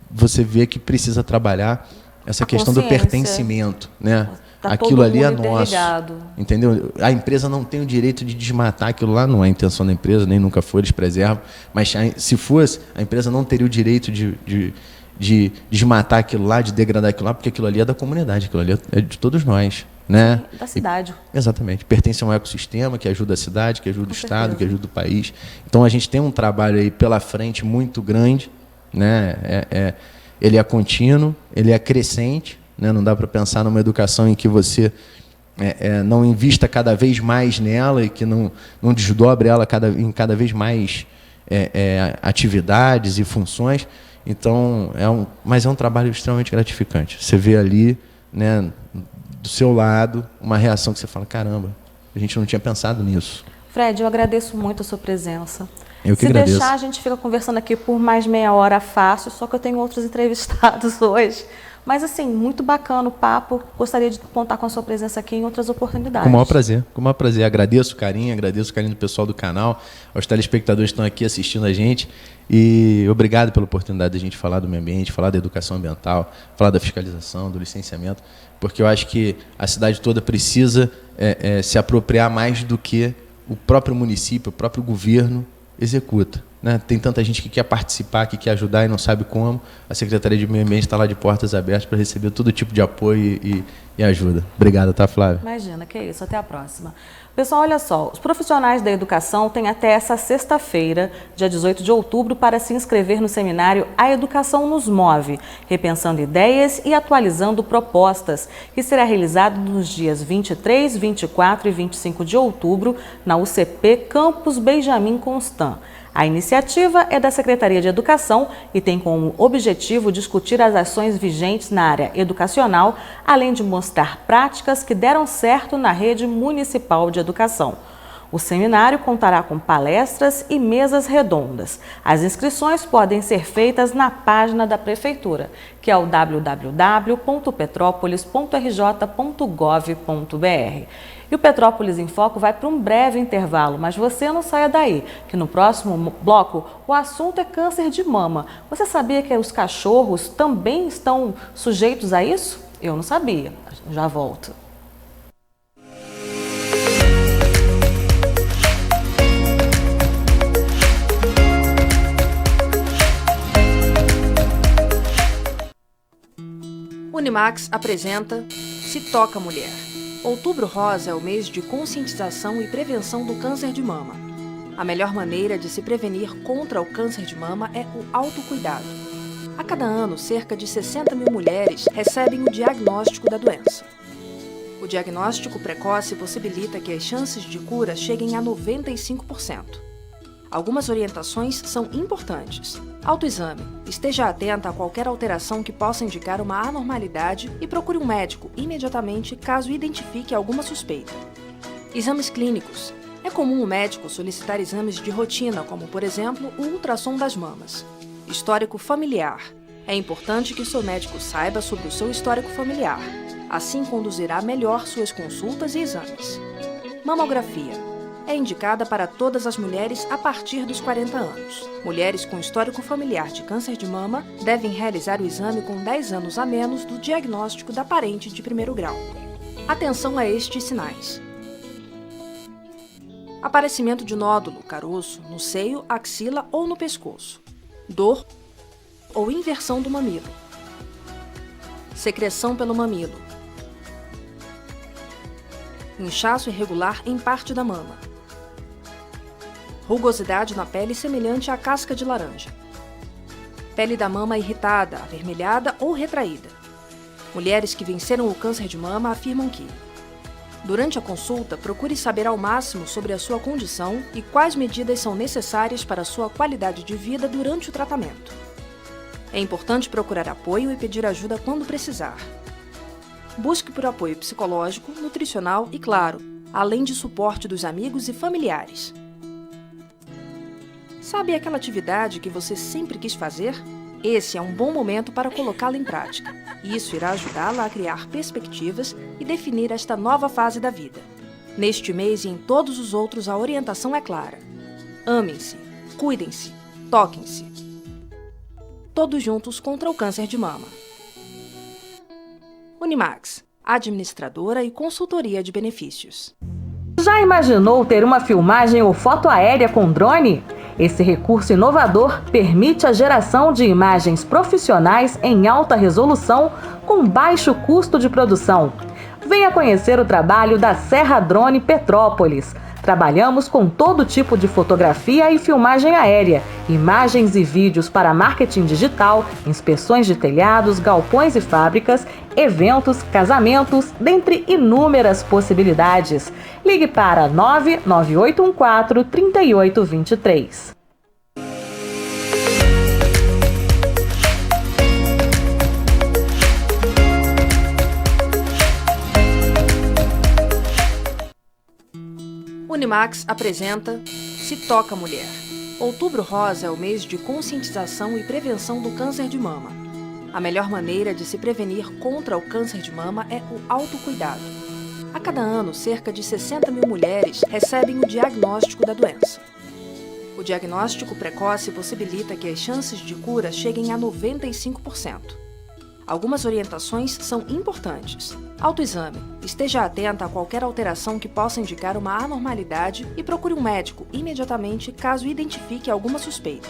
Speaker 2: você vê que precisa trabalhar essa questão do pertencimento. Né? aquilo ali é nosso,
Speaker 1: interligado.
Speaker 2: entendeu? A empresa não tem o direito de desmatar aquilo lá, não é a intenção da empresa, nem nunca foi, eles preservam, mas se fosse, a empresa não teria o direito de desmatar aquilo lá, de degradar aquilo lá, porque aquilo ali é da comunidade, aquilo ali é de todos nós, né?
Speaker 1: Da cidade.
Speaker 2: Exatamente. Pertence a um ecossistema que ajuda a cidade, que ajuda o Estado, que ajuda o país. Então, a gente tem um trabalho aí pela frente muito grande, né? Ele é contínuo, ele é crescente, né? Não dá para pensar numa educação em que você não invista cada vez mais nela e que não desdobre ela em cada vez mais atividades e funções. Então, mas é um trabalho extremamente gratificante. Você vê ali, né, do seu lado, uma reação que você fala, caramba, a gente não tinha pensado nisso.
Speaker 1: Fred, eu agradeço muito a sua presença.
Speaker 2: Eu que
Speaker 1: Se
Speaker 2: agradeço.
Speaker 1: deixar, a gente fica conversando aqui por mais meia hora fácil, só que eu tenho outros entrevistados hoje. Mas, assim, muito bacana o papo. Gostaria de contar com a sua presença aqui em outras oportunidades.
Speaker 2: Com o maior prazer, com o maior prazer. Agradeço o carinho do pessoal do canal, aos telespectadores que estão aqui assistindo a gente. E obrigado pela oportunidade de a gente falar do meio ambiente, falar da educação ambiental, falar da fiscalização, do licenciamento, porque eu acho que a cidade toda precisa se apropriar mais do que o próprio município, o próprio governo executa. Né? Tem tanta gente que quer participar, que quer ajudar e não sabe como. A Secretaria de Meio Ambiente está lá de portas abertas para receber todo tipo de apoio e ajuda. Obrigado, tá, Flávia?
Speaker 1: Imagina, que é isso. Até a próxima. Pessoal, olha só, os profissionais da educação têm até essa sexta-feira, dia 18 de outubro, para se inscrever no seminário A Educação nos Move, repensando ideias e atualizando propostas, que será realizado nos dias 23, 24 e 25 de outubro, na UCP Campus Benjamin Constant. A iniciativa é da Secretaria de Educação e tem como objetivo discutir as ações vigentes na área educacional, além de mostrar práticas que deram certo na rede municipal de educação. O seminário contará com palestras e mesas redondas. As inscrições podem ser feitas na página da Prefeitura, que é o www.petropolis.rj.gov.br. E o Petrópolis em Foco vai para um breve intervalo, mas você não saia daí, que no próximo bloco o assunto é câncer de mama. Você sabia que os cachorros também estão sujeitos a isso? Eu não sabia. Já volto. Unimax apresenta Se Toca Mulher. Outubro Rosa é o mês de conscientização e prevenção do câncer de mama. A melhor maneira de se prevenir contra o câncer de mama é o autocuidado. A cada ano, cerca de 60 mil mulheres recebem o diagnóstico da doença. O diagnóstico precoce possibilita que as chances de cura cheguem a 95%. Algumas orientações são importantes. Autoexame. Esteja atenta a qualquer alteração que possa indicar uma anormalidade e procure um médico imediatamente caso identifique alguma suspeita. Exames clínicos. É comum o médico solicitar exames de rotina, como, por exemplo, o ultrassom das mamas. Histórico familiar. É importante que seu médico saiba sobre o seu histórico familiar. Assim conduzirá melhor suas consultas e exames. Mamografia. É indicada para todas as mulheres a partir dos 40 anos. Mulheres com histórico familiar de câncer de mama devem realizar o exame com 10 anos a menos do diagnóstico da parente de primeiro grau. Atenção a estes sinais. Aparecimento de nódulo, caroço, no seio, axila ou no pescoço. Dor ou inversão do mamilo. Secreção pelo mamilo. Inchaço irregular em parte da mama. Rugosidade na pele semelhante à casca de laranja. Pele da mama irritada, avermelhada ou retraída. Mulheres que venceram o câncer de mama afirmam que, durante a consulta, procure saber ao máximo sobre a sua condição e quais medidas são necessárias para a sua qualidade de vida durante o tratamento. É importante procurar apoio e pedir ajuda quando precisar. Busque por apoio psicológico, nutricional e, claro, além de suporte dos amigos e familiares. Sabe aquela atividade que você sempre quis fazer? Esse é um bom momento para colocá-la em prática. Isso irá ajudá-la a criar perspectivas e definir esta nova fase da vida. Neste mês e em todos os outros, a orientação é clara. Amem-se, cuidem-se, toquem-se. Todos juntos contra o câncer de mama. Unimax.
Speaker 3: administradora e consultoria de benefícios.
Speaker 1: Já imaginou ter uma filmagem ou foto aérea com drone? Esse recurso inovador permite a geração de imagens profissionais em alta resolução com baixo custo de produção. Venha conhecer o trabalho da Serra Drone Petrópolis. Trabalhamos com todo tipo de fotografia e filmagem aérea, imagens e vídeos para marketing digital, inspeções de telhados, galpões e fábricas, eventos, casamentos, dentre inúmeras possibilidades. Ligue para 99814-3823.
Speaker 3: Unimax apresenta Se Toca Mulher. Outubro Rosa é o mês de conscientização e prevenção do câncer de mama. A melhor maneira de se prevenir contra o câncer de mama é o autocuidado. A cada ano, cerca de 60 mil mulheres recebem o diagnóstico da doença. O diagnóstico precoce possibilita que as chances de cura cheguem a 95%. Algumas orientações são importantes. Autoexame. Esteja atenta a qualquer alteração que possa indicar uma anormalidade e procure um médico imediatamente caso identifique alguma suspeita.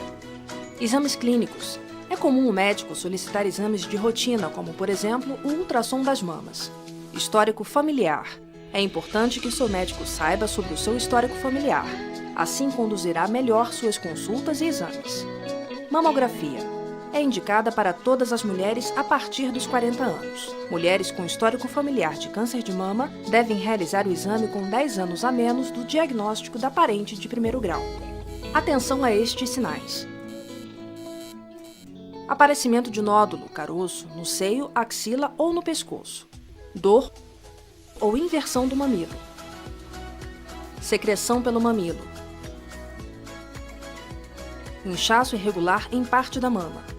Speaker 3: Exames clínicos. É comum o médico solicitar exames de rotina, como, por exemplo, o ultrassom das mamas. Histórico familiar. É importante que seu médico saiba sobre o seu histórico familiar. Assim conduzirá melhor suas consultas e exames. Mamografia. É indicada para todas as mulheres a partir dos 40 anos. Mulheres com histórico familiar de câncer de mama devem realizar o exame com 10 anos a menos do diagnóstico da parente de primeiro grau. Atenção a estes sinais. Aparecimento de nódulo, caroço, no seio, axila ou no pescoço. Dor ou inversão do mamilo. Secreção pelo mamilo. Inchaço irregular em parte da mama.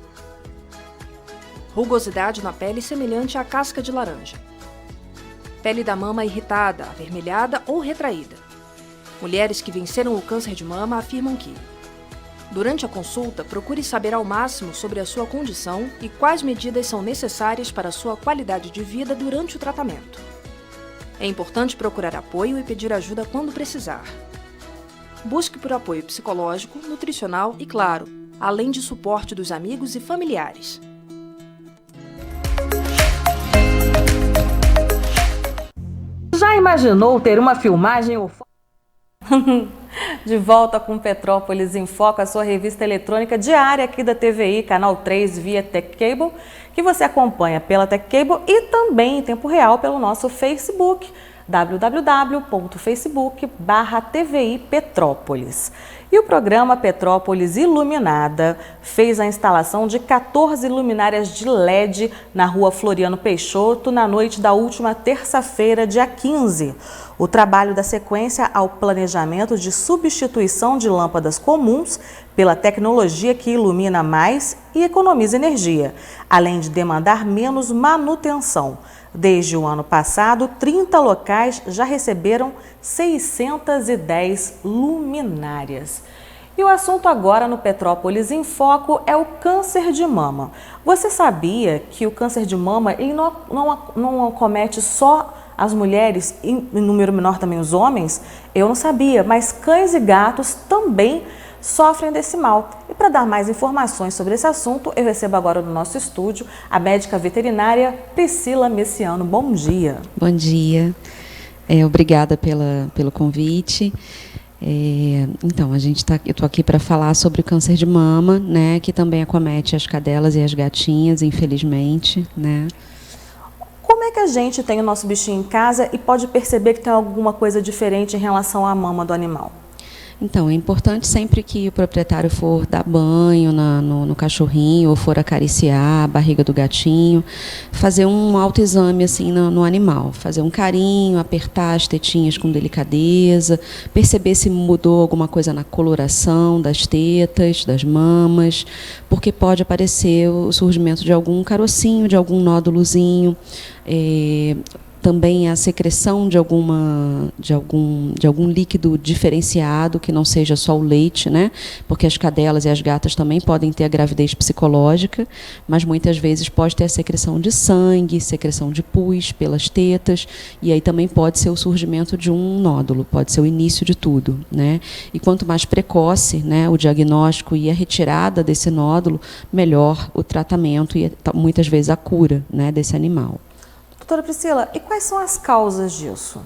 Speaker 3: Rugosidade na pele semelhante à casca de laranja. Pele da mama irritada, avermelhada ou retraída. Mulheres que venceram o câncer de mama afirmam que, durante a consulta, procure saber ao máximo sobre a sua condição e quais medidas são necessárias para a sua qualidade de vida durante o tratamento. É importante procurar apoio e pedir ajuda quando precisar. Busque por apoio psicológico, nutricional e, claro, além de suporte dos amigos e familiares.
Speaker 1: Já imaginou ter uma filmagem ou foto? De volta com Petrópolis em Foco, a sua revista eletrônica diária aqui da TVI, Canal 3 via Tech Cable, que você acompanha pela Tech Cable e também em tempo real pelo nosso Facebook, www.facebook.com/TVI Petrópolis. E o programa Petrópolis Iluminada fez a instalação de 14 luminárias de LED na rua Floriano Peixoto na noite da última terça-feira, dia 15. O trabalho dá sequência ao planejamento de substituição de lâmpadas comuns pela tecnologia que ilumina mais e economiza energia, além de demandar menos manutenção. Desde o ano passado, 30 locais já receberam 610 luminárias. E o assunto agora no Petrópolis em Foco é o câncer de mama. Você sabia que o câncer de mama ele não acomete só as mulheres, em número menor também os homens? Eu não sabia, mas cães e gatos também sofrem desse mal. E para dar mais informações sobre esse assunto, eu recebo agora no nosso estúdio a médica veterinária Priscila Messiano. Bom dia.
Speaker 4: Bom dia. Obrigada pelo convite. Então, eu estou aqui para falar sobre o câncer de mama, né, que também acomete as cadelas e as gatinhas, infelizmente, né.
Speaker 1: Como é que a gente tem o nosso bichinho em casa e pode perceber que tem alguma coisa diferente em relação à mama do animal?
Speaker 4: Então, é importante sempre que o proprietário for dar banho no cachorrinho ou for acariciar a barriga do gatinho, fazer um autoexame assim no animal, fazer um carinho, apertar as tetinhas com delicadeza, perceber se mudou alguma coisa na coloração das tetas, das mamas, porque pode aparecer o surgimento de algum carocinho, de algum nódulozinho. também a secreção de algum líquido diferenciado, que não seja só o leite, né? Porque as cadelas e as gatas também podem ter a gravidez psicológica, mas muitas vezes pode ter a secreção de sangue, secreção de pus pelas tetas, e aí também pode ser o surgimento de um nódulo, pode ser o início de tudo, né? E quanto mais precoce, né, o diagnóstico e a retirada desse nódulo, melhor o tratamento e muitas vezes a cura, né, desse animal.
Speaker 1: Doutora Priscila, e quais são as causas disso?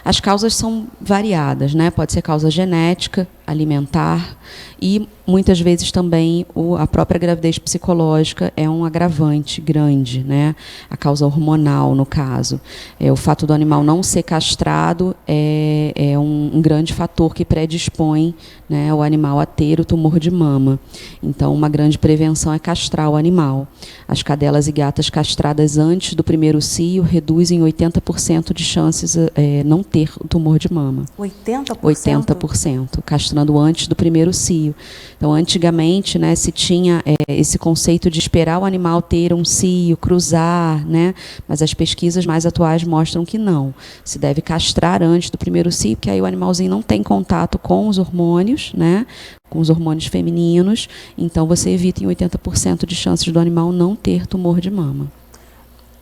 Speaker 4: As causas são variadas, né? Pode ser causa genética, alimentar e muitas vezes também a própria gravidez psicológica é um agravante grande, né? A causa hormonal, no caso. O fato do animal não ser castrado é um grande fator que predispõe, né, o animal a ter o tumor de mama. Então, uma grande prevenção é castrar o animal. As cadelas e gatas castradas antes do primeiro cio reduzem 80% de chances não ter o tumor de mama.
Speaker 1: 80%?
Speaker 4: 80%, castrando antes do primeiro cio. Então, antigamente, né, se tinha esse conceito de esperar o animal ter um cio, cruzar, né, mas as pesquisas mais atuais mostram que não. Se deve castrar antes do primeiro cio, porque aí o animalzinho não tem contato com os hormônios, né, com os hormônios femininos, então você evita em 80% de chances do animal não ter tumor de mama.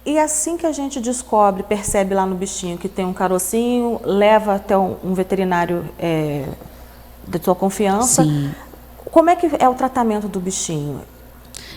Speaker 1: E assim que a gente descobre, percebe lá no bichinho que tem um carocinho, leva até um veterinário de sua confiança.
Speaker 4: Sim.
Speaker 1: Como é que é o tratamento do bichinho?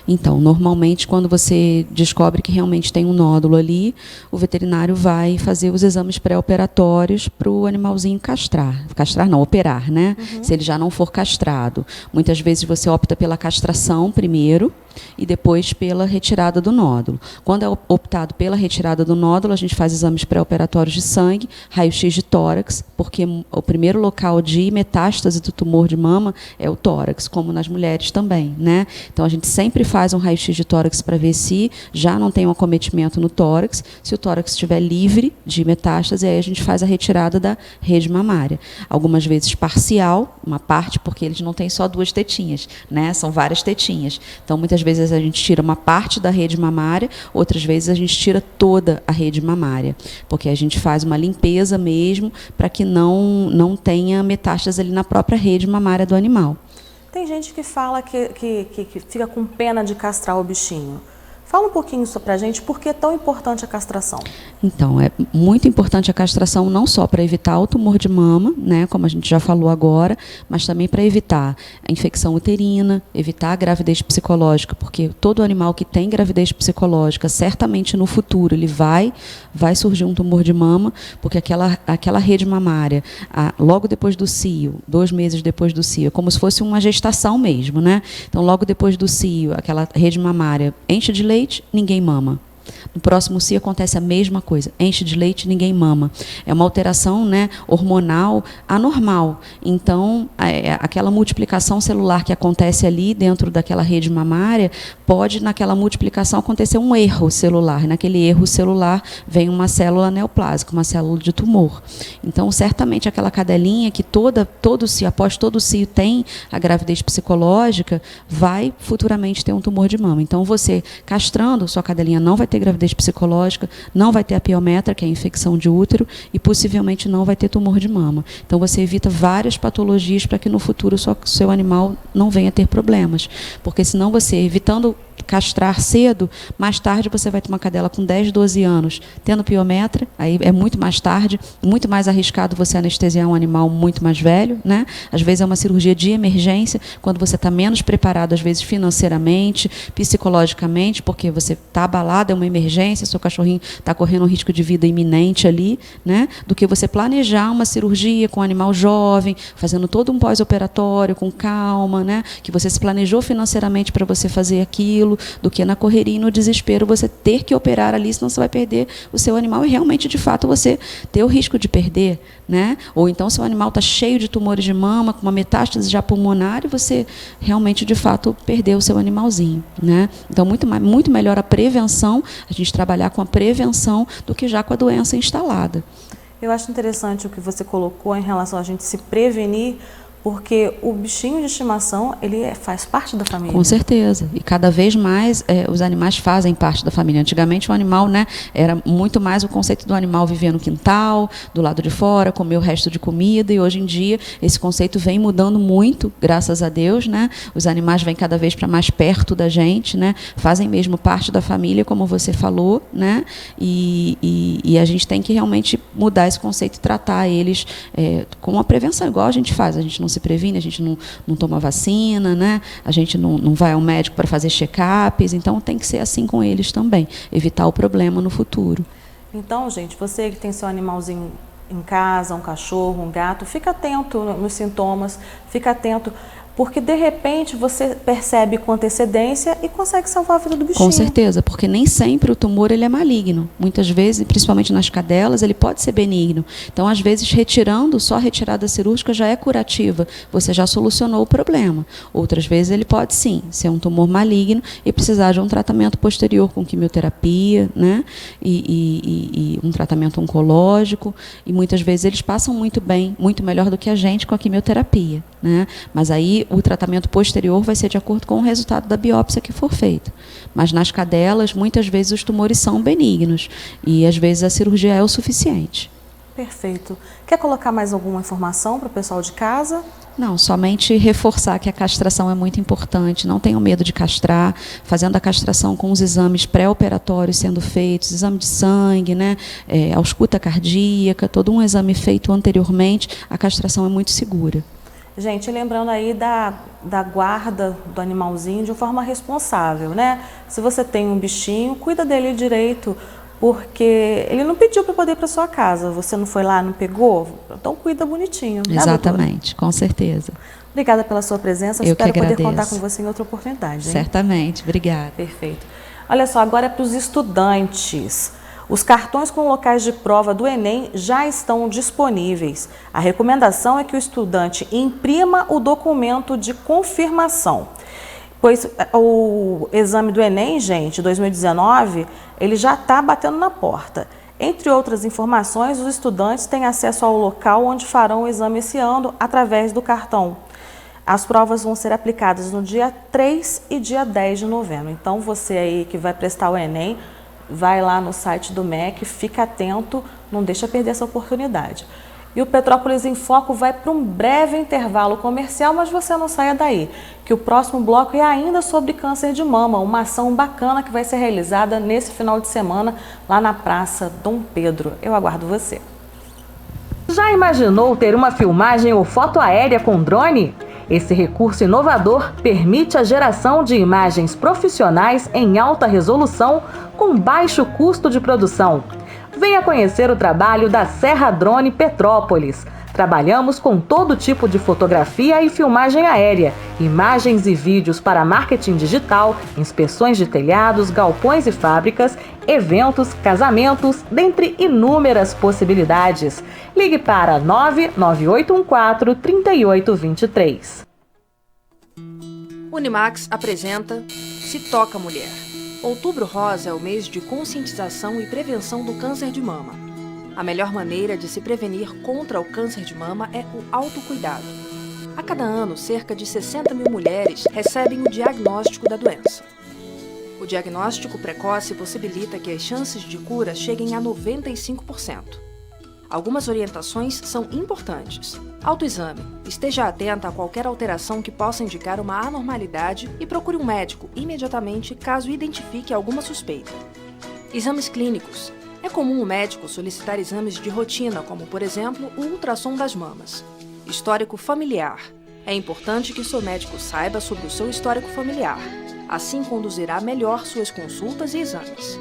Speaker 4: Então, normalmente, quando você descobre que realmente tem um nódulo ali, o veterinário vai fazer os exames pré-operatórios para o animalzinho castrar. Castrar não, operar, né? Se ele já não for castrado. Muitas vezes você opta pela castração primeiro e depois pela retirada do nódulo. Quando é optado pela retirada do nódulo, a gente faz exames pré-operatórios de sangue, raio-x de tórax, porque o primeiro local de metástase do tumor de mama é o tórax, como nas mulheres também, né? Então, a gente sempre faz um raio-x de tórax para ver se já não tem um acometimento no tórax. Se o tórax estiver livre de metástase, aí a gente faz a retirada da rede mamária. Algumas vezes parcial, uma parte, porque eles não têm só 2 tetinhas, né? São várias tetinhas. Então, muitas vezes a gente tira uma parte da rede mamária, outras vezes a gente tira toda a rede mamária, porque a gente faz uma limpeza mesmo para que não tenha metástase ali na própria rede mamária do animal.
Speaker 1: Tem gente que fala que fica com pena de castrar o bichinho. Fala um pouquinho isso pra gente, por que é tão importante a castração? Então,
Speaker 4: é muito importante a castração não só para evitar o tumor de mama, né, como a gente já falou agora, mas também para evitar a infecção uterina, evitar a gravidez psicológica, porque todo animal que tem gravidez psicológica, certamente no futuro ele vai surgir um tumor de mama, porque aquela rede mamária, logo depois do cio, 2 meses depois do cio, é como se fosse uma gestação mesmo, né? Então, logo depois do cio, aquela rede mamária enche de leite, ninguém mama. No próximo cio acontece a mesma coisa, enche de leite, ninguém mama. É uma alteração, né, hormonal anormal. Então, aquela multiplicação celular que acontece ali dentro daquela rede mamária, pode, naquela multiplicação, acontecer um erro celular. Naquele erro celular vem uma célula neoplásica, uma célula de tumor. Então, certamente, aquela cadelinha que após todo o cio tem a gravidez psicológica, vai futuramente ter um tumor de mama. Então, você castrando, sua cadelinha não vai ter gravidez psicológica, não vai ter a piometra, que é a infecção de útero, e possivelmente não vai ter tumor de mama. Então, você evita várias patologias para que no futuro o seu animal não venha ter problemas. Porque senão você, evitando castrar cedo, mais tarde você vai ter uma cadela com 10, 12 anos tendo piometra, aí é muito mais tarde, muito mais arriscado você anestesiar um animal muito mais velho, né? Às vezes é uma cirurgia de emergência, quando você está menos preparado, às vezes financeiramente, psicologicamente, porque você está abalado, é uma emergência, seu cachorrinho está correndo um risco de vida iminente ali, né? Do que você planejar uma cirurgia com um animal jovem, fazendo todo um pós-operatório com calma, né? Que você se planejou financeiramente para você fazer aquilo, do que na correria e no desespero você ter que operar ali, senão você vai perder o seu animal e realmente, de fato, você ter o risco de perder, né? Ou então seu animal está cheio de tumores de mama, com uma metástase já pulmonar e você realmente, de fato, perdeu o seu animalzinho, né? Então, muito melhor a prevenção, a gente trabalhar com a prevenção do que já com a doença instalada.
Speaker 1: Eu acho interessante o que você colocou em relação a gente se prevenir, porque o bichinho de estimação, ele faz parte da família.
Speaker 4: Com certeza. E cada vez mais os animais fazem parte da família. Antigamente o animal, né, era muito mais o conceito do animal viver no quintal, do lado de fora, comer o resto de comida, e hoje em dia esse conceito vem mudando muito, graças a Deus, né? Os animais vêm cada vez para mais perto da gente, né? Fazem mesmo parte da família, como você falou, né? E a gente tem que realmente mudar esse conceito e tratar eles com a prevenção, igual a gente faz. A gente não se previne, a gente não toma vacina, né? A gente não vai ao médico para fazer check-ups, então tem que ser assim com eles também, evitar o problema no futuro.
Speaker 1: Então, gente, você que tem seu animalzinho em casa, um cachorro, um gato, fica atento nos sintomas, fica atento, porque de repente você percebe com antecedência e consegue salvar a vida do bichinho.
Speaker 4: Com certeza, porque nem sempre o tumor ele é maligno. Muitas vezes, principalmente nas cadelas, ele pode ser benigno. Então, às vezes, só a retirada cirúrgica já é curativa. Você já solucionou o problema. Outras vezes, ele pode sim ser um tumor maligno e precisar de um tratamento posterior com quimioterapia, né? E um tratamento oncológico. E muitas vezes eles passam muito bem, muito melhor do que a gente com a quimioterapia, né? Mas aí o tratamento posterior vai ser de acordo com o resultado da biópsia que for feita. Mas nas cadelas, muitas vezes os tumores são benignos e às vezes a cirurgia é o suficiente.
Speaker 1: Perfeito. Quer colocar mais alguma informação para o pessoal de casa?
Speaker 4: Não, somente reforçar que a castração é muito importante. Não tenham medo de castrar, fazendo a castração com os exames pré-operatórios sendo feitos, exame de sangue, né, ausculta cardíaca, todo um exame feito anteriormente, a castração é muito segura.
Speaker 1: Gente, lembrando aí da guarda do animalzinho de forma responsável, né? Se você tem um bichinho, cuida dele direito, porque ele não pediu para poder ir para sua casa. Você não foi lá, não pegou? Então cuida bonitinho, né,
Speaker 4: Exatamente,
Speaker 1: doutora?
Speaker 4: Com certeza.
Speaker 1: Obrigada pela sua presença.
Speaker 4: Eu
Speaker 1: espero
Speaker 4: que
Speaker 1: poder
Speaker 4: agradeço.
Speaker 1: contar com você em outra oportunidade. Hein?
Speaker 4: Certamente, obrigada.
Speaker 1: Perfeito. Olha só, agora é para os estudantes. Os cartões com locais de prova do Enem já estão disponíveis. A recomendação é que o estudante imprima o documento de confirmação, pois o exame do Enem, gente, 2019, ele já está batendo na porta. Entre outras informações, os estudantes têm acesso ao local onde farão o exame esse ano através do cartão. As provas vão ser aplicadas no dia 3 e dia 10 de novembro. Então, você aí que vai prestar o Enem, vai lá no site do MEC, fica atento, não deixa perder essa oportunidade. E o Petrópolis em Foco vai para um breve intervalo comercial, mas você não saia daí, que o próximo bloco é ainda sobre câncer de mama, uma ação bacana que vai ser realizada nesse final de semana lá na Praça Dom Pedro. Eu aguardo você. Já imaginou ter uma filmagem ou foto aérea com drone? Esse recurso inovador permite a geração de imagens profissionais em alta resolução com baixo custo de produção. Venha conhecer o trabalho da Serra Drone Petrópolis. Trabalhamos com todo tipo de fotografia e filmagem aérea, imagens e vídeos para marketing digital, inspeções de telhados, galpões e fábricas, eventos, casamentos, dentre inúmeras possibilidades. Ligue para 99814-3823.
Speaker 3: Unimax apresenta Se Toca Mulher. Outubro Rosa é o mês de conscientização e prevenção do câncer de mama. A melhor maneira de se prevenir contra o câncer de mama é o autocuidado. A cada ano, cerca de 60 mil mulheres recebem o diagnóstico da doença. O diagnóstico precoce possibilita que as chances de cura cheguem a 95%. Algumas orientações são importantes. Autoexame. Esteja atenta a qualquer alteração que possa indicar uma anormalidade e procure um médico imediatamente caso identifique alguma suspeita. Exames clínicos. É comum o médico solicitar exames de rotina, como, por exemplo, o ultrassom das mamas. Histórico familiar. É importante que seu médico saiba sobre o seu histórico familiar. Assim conduzirá melhor suas consultas e exames.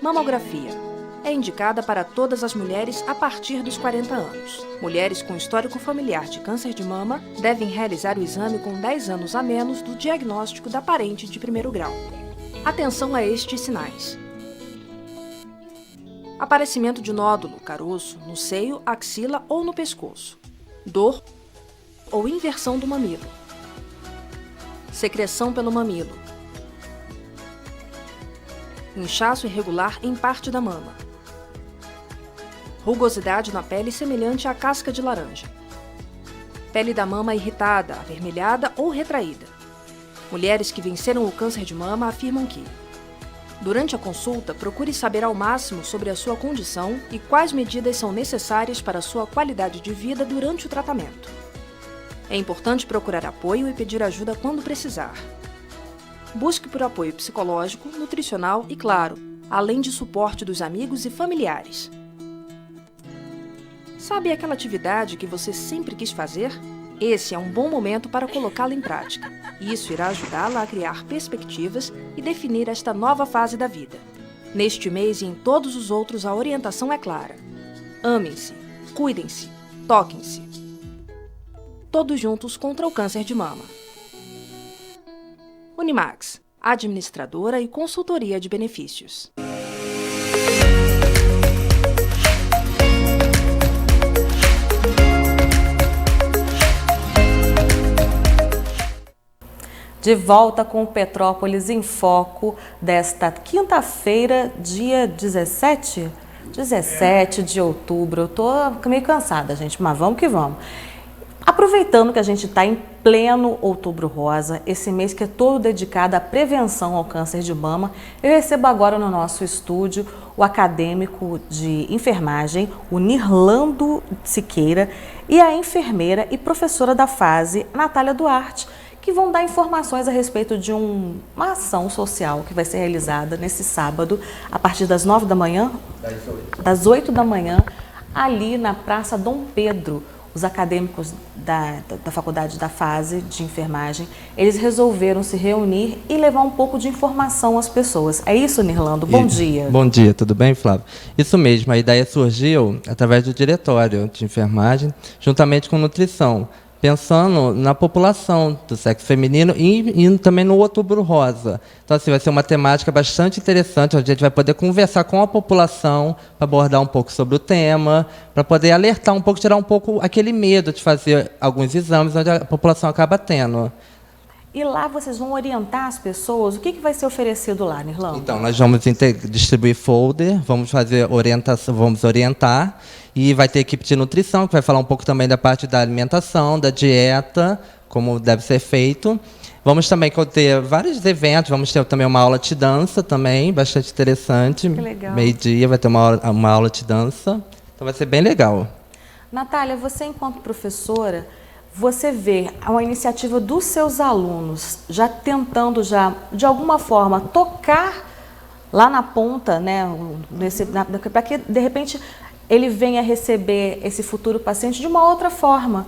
Speaker 3: Mamografia. É indicada para todas as mulheres a partir dos 40 anos. Mulheres com histórico familiar de câncer de mama devem realizar o exame com 10 anos a menos do diagnóstico da parente de primeiro grau. Atenção a estes sinais. Aparecimento de nódulo, caroço, no seio, axila ou no pescoço. Dor ou inversão do mamilo. Secreção pelo mamilo. Inchaço irregular em parte da mama. Rugosidade na pele semelhante à casca de laranja. pele da mama irritada, avermelhada ou retraída. Mulheres que venceram o câncer de mama afirmam que, durante a consulta, procure saber ao máximo sobre a sua condição e quais medidas são necessárias para a sua qualidade de vida durante o tratamento. É importante procurar apoio e pedir ajuda quando precisar. Busque por apoio psicológico, nutricional e, claro, além de suporte dos amigos e familiares. Sabe aquela atividade que você sempre quis fazer? Esse é um bom momento para colocá-la em prática. Isso irá ajudá-la a criar perspectivas e definir esta nova fase da vida. Neste mês e em todos os outros, a orientação é clara. Amem-se, cuidem-se, toquem-se. Todos juntos contra o câncer de mama. Unimax, administradora e consultoria de benefícios.
Speaker 1: De volta com o Petrópolis em Foco desta quinta-feira, dia 17 de outubro. Eu tô meio cansada, gente, mas vamos que vamos. Aproveitando que a gente está em pleno Outubro Rosa, esse mês que é todo dedicado à prevenção ao câncer de mama, eu recebo agora no nosso estúdio o acadêmico de enfermagem, o Nirlando Siqueira, e a enfermeira e professora da fase, Natália Duarte, que vão dar informações a respeito de uma ação social que vai ser realizada nesse sábado, a partir das 9 da manhã, das 8 da manhã, ali na Praça Dom Pedro. Os acadêmicos da faculdade da fase de enfermagem, eles resolveram se reunir e levar um pouco de informação às pessoas. É isso, Nirlando? Bom dia.
Speaker 5: Bom dia, tudo bem, Flávio? Isso mesmo, a ideia surgiu através do diretório de enfermagem, juntamente com nutrição, pensando na população do sexo feminino e também no Outubro Rosa. Então, assim, vai ser uma temática bastante interessante, onde a gente vai poder conversar com a população, para abordar um pouco sobre o tema, para poder alertar um pouco, tirar um pouco aquele medo de fazer alguns exames, onde a população acaba tendo.
Speaker 1: E lá vocês vão orientar as pessoas? O que vai ser oferecido lá, Nirlando?
Speaker 5: Então, nós vamos distribuir folder, vamos fazer orientação, vamos orientar, e vai ter equipe de nutrição, que vai falar um pouco também da parte da alimentação, da dieta, como deve ser feito. Vamos também ter vários eventos, vamos ter também uma aula de dança também, bastante interessante.
Speaker 1: Que legal.
Speaker 5: Meio-dia vai ter uma aula de dança, então vai ser bem legal.
Speaker 1: Natália, você enquanto professora, você vê uma iniciativa dos seus alunos já tentando, de alguma forma, tocar lá na ponta, né, para que, de repente, ele venha receber esse futuro paciente de uma outra forma,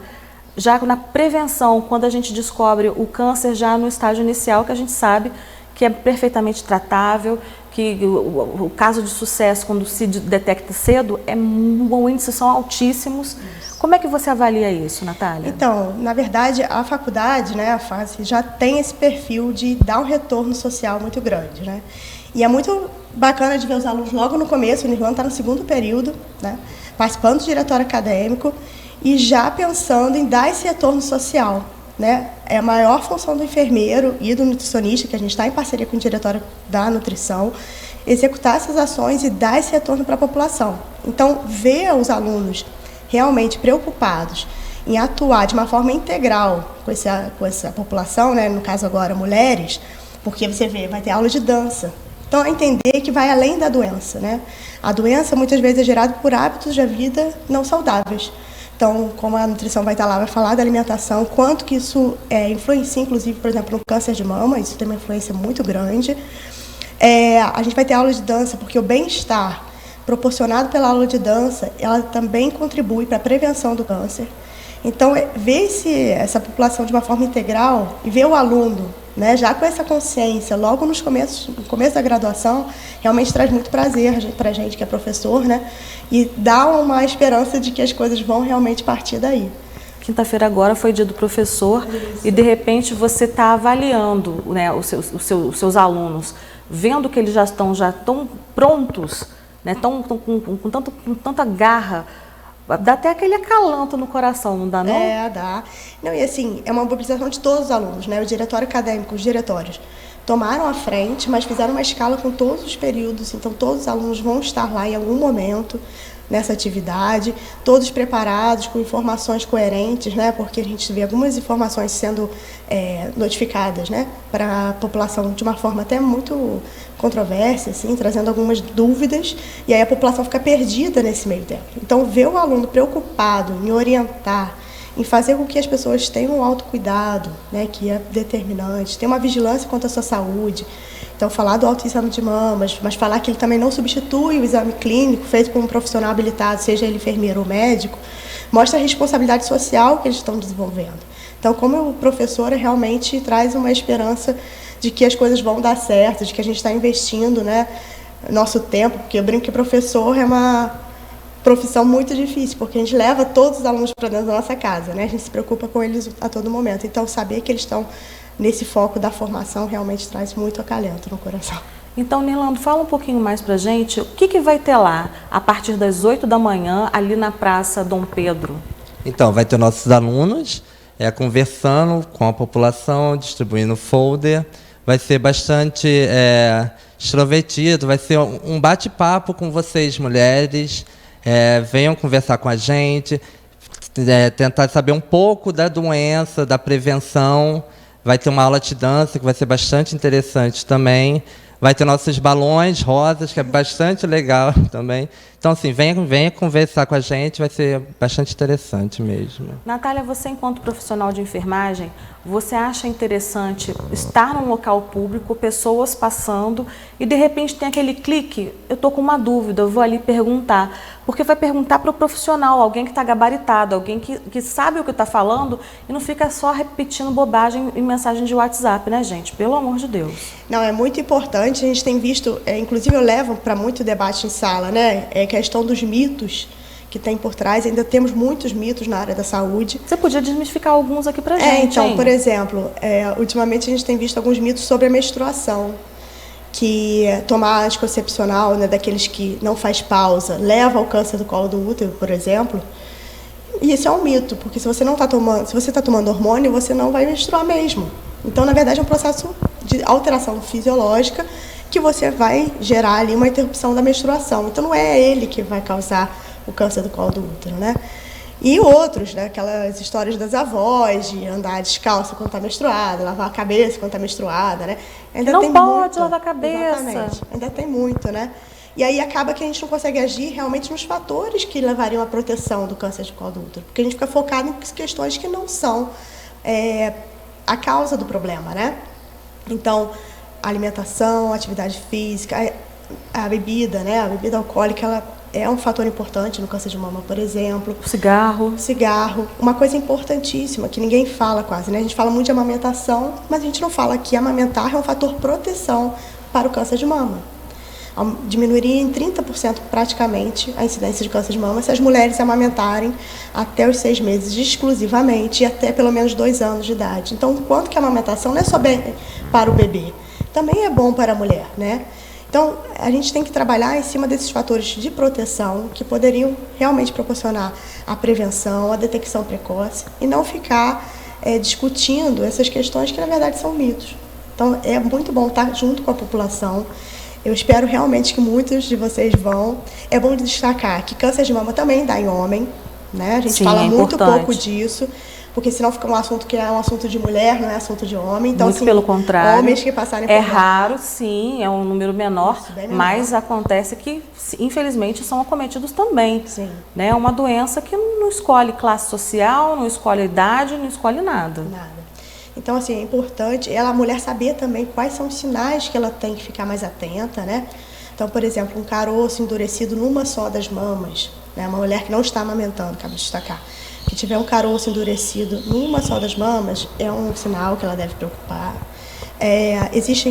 Speaker 1: já na prevenção, quando a gente descobre o câncer já no estágio inicial, que a gente sabe que é perfeitamente tratável, que o caso de sucesso, quando se detecta cedo, os índices são altíssimos. Como é que você avalia isso, Natália?
Speaker 6: Então, na verdade, a faculdade, né, a FASE, já tem esse perfil de dar um retorno social muito grande, né? E é muito bacana de ver os alunos logo no começo, o Nirlando está no segundo período, né, participando do diretório acadêmico e já pensando em dar esse retorno social, né? É a maior função do enfermeiro e do nutricionista, que a gente está em parceria com o diretório da nutrição, executar essas ações e dar esse retorno para a população. Então, ver os alunos realmente preocupados em atuar de uma forma integral com essa população, né? No caso agora mulheres, porque você vê, vai ter aula de dança. Então, é entender que vai além da doença, né? A doença muitas vezes é gerada por hábitos de vida não saudáveis. Então, como a nutrição vai estar lá, vai falar da alimentação, quanto que isso influencia, inclusive, por exemplo, no câncer de mama, isso tem uma influência muito grande. A gente vai ter aula de dança, porque o bem-estar proporcionado pela aula de dança, ela também contribui para a prevenção do câncer. Então, ver essa população de uma forma integral e ver o aluno, né, já com essa consciência, logo no começo da graduação, realmente traz muito prazer para a gente que é professor, né, e dá uma esperança de que as coisas vão realmente partir daí.
Speaker 1: Quinta-feira agora foi dia do professor. Isso. E, de repente, você está avaliando, né, os seus alunos, vendo que eles já estão prontos, né, com tanta garra. Dá até aquele acalanto no coração, não dá, não?
Speaker 6: Dá. Não, e assim, é uma mobilização de todos os alunos, né? O diretório acadêmico, os diretórios tomaram a frente, mas fizeram uma escala com todos os períodos, então todos os alunos vão estar lá em algum momento, nessa atividade, todos preparados, com informações coerentes, né, porque a gente vê algumas informações sendo notificadas, né, para a população de uma forma até muito controversa, assim, trazendo algumas dúvidas, e aí a população fica perdida nesse meio tempo. Então, ver o aluno preocupado em orientar, em fazer com que as pessoas tenham um autocuidado, né, que é determinante, ter uma vigilância quanto à sua saúde. Então, falar do autoexame de mamas, mas falar que ele também não substitui o exame clínico feito por um profissional habilitado, seja ele enfermeiro ou médico, mostra a responsabilidade social que eles estão desenvolvendo. Então, como professora, realmente traz uma esperança de que as coisas vão dar certo, de que a gente está investindo, né, nosso tempo, porque eu brinco que professor é uma profissão muito difícil, porque a gente leva todos os alunos para dentro da nossa casa, né? A gente se preocupa com eles a todo momento. Então, saber que eles estão nesse foco da formação realmente traz muito acalento no coração.
Speaker 1: Então, Nirlando, fala um pouquinho mais para a gente, o que vai ter lá a partir das 8 da manhã, ali na Praça Dom Pedro?
Speaker 5: Então, vai ter nossos alunos conversando com a população, distribuindo folder. Vai ser bastante extrovertido, vai ser um bate-papo com vocês, mulheres. Venham conversar com a gente, tentar saber um pouco da doença, da prevenção. Vai ter uma aula de dança que vai ser bastante interessante também. Vai ter nossos balões rosas, que é bastante legal também. Então, assim, venha conversar com a gente, vai ser bastante interessante mesmo.
Speaker 1: Natália, você, enquanto profissional de enfermagem, você acha interessante estar num local público, pessoas passando, e de repente tem aquele clique, eu estou com uma dúvida, eu vou ali perguntar. Porque vai perguntar para o profissional, alguém que está gabaritado, alguém que sabe o que está falando, e não fica só repetindo bobagem em mensagem de WhatsApp, né, gente? Pelo amor de Deus.
Speaker 6: Não, é muito importante, a gente tem visto, inclusive eu levo para muito debate em sala, né, questão dos mitos que tem por trás, ainda temos muitos mitos na área da saúde.
Speaker 1: Você podia desmistificar alguns aqui pra gente,
Speaker 6: então,
Speaker 1: hein?
Speaker 6: por exemplo, ultimamente a gente tem visto alguns mitos sobre a menstruação, que tomar anticoncepcional, né, daqueles que não faz pausa, leva ao câncer do colo do útero, por exemplo. E isso é um mito, porque se você não está tomando, se você está tomando hormônio, você não vai menstruar mesmo. Então, na verdade, é um processo de alteração fisiológica que você vai gerar ali uma interrupção da menstruação. Então, não é ele que vai causar o câncer do colo do útero, né? E outros, né? Aquelas histórias das avós, de andar descalça quando está menstruada, lavar a cabeça quando está menstruada, né? Ainda
Speaker 1: não
Speaker 6: tem
Speaker 1: pode
Speaker 6: muito,
Speaker 1: lavar a cabeça.
Speaker 6: Exatamente. Ainda tem muito, né? E aí acaba que a gente não consegue agir realmente nos fatores que levariam à proteção do câncer de colo do útero, porque a gente fica focado em questões que não são a causa do problema, né? Então, alimentação, atividade física, a bebida, né? A bebida alcoólica, ela é um fator importante no câncer de mama, por exemplo. Cigarro. Uma coisa importantíssima, que ninguém fala quase, né? A gente fala muito de amamentação, mas a gente não fala que amamentar é um fator proteção para o câncer de mama. Diminuiria em 30% praticamente a incidência de câncer de mama se as mulheres amamentarem até os 6 meses exclusivamente e até pelo menos 2 anos de idade. Então, quanto que a amamentação não é só bem para o bebê, também é bom para a mulher, né? Então, a gente tem que trabalhar em cima desses fatores de proteção que poderiam realmente proporcionar a prevenção, a detecção precoce e não ficar discutindo essas questões que, na verdade, são mitos. Então, é muito bom estar junto com a população. Eu espero realmente que muitos de vocês vão. É bom destacar que câncer de mama também dá em homem, né? A gente fala muito pouco disso, porque senão fica um assunto que é um assunto de mulher, não é assunto de homem. Então,
Speaker 1: muito
Speaker 6: assim,
Speaker 1: pelo contrário.
Speaker 6: Homens que passarem por
Speaker 1: raro, sim, é um número menor,
Speaker 6: menor,
Speaker 1: mas acontece que, infelizmente, são acometidos também.
Speaker 6: Sim.
Speaker 1: Né? É uma doença que não escolhe classe social, não escolhe idade, não escolhe nada.
Speaker 6: Então, assim, é importante a mulher saber também quais são os sinais que ela tem que ficar mais atenta, né? Então, por exemplo, um caroço endurecido numa só das mamas, né? Uma mulher que não está amamentando, cabe destacar, que tiver um caroço endurecido numa só das mamas, é um sinal que ela deve preocupar.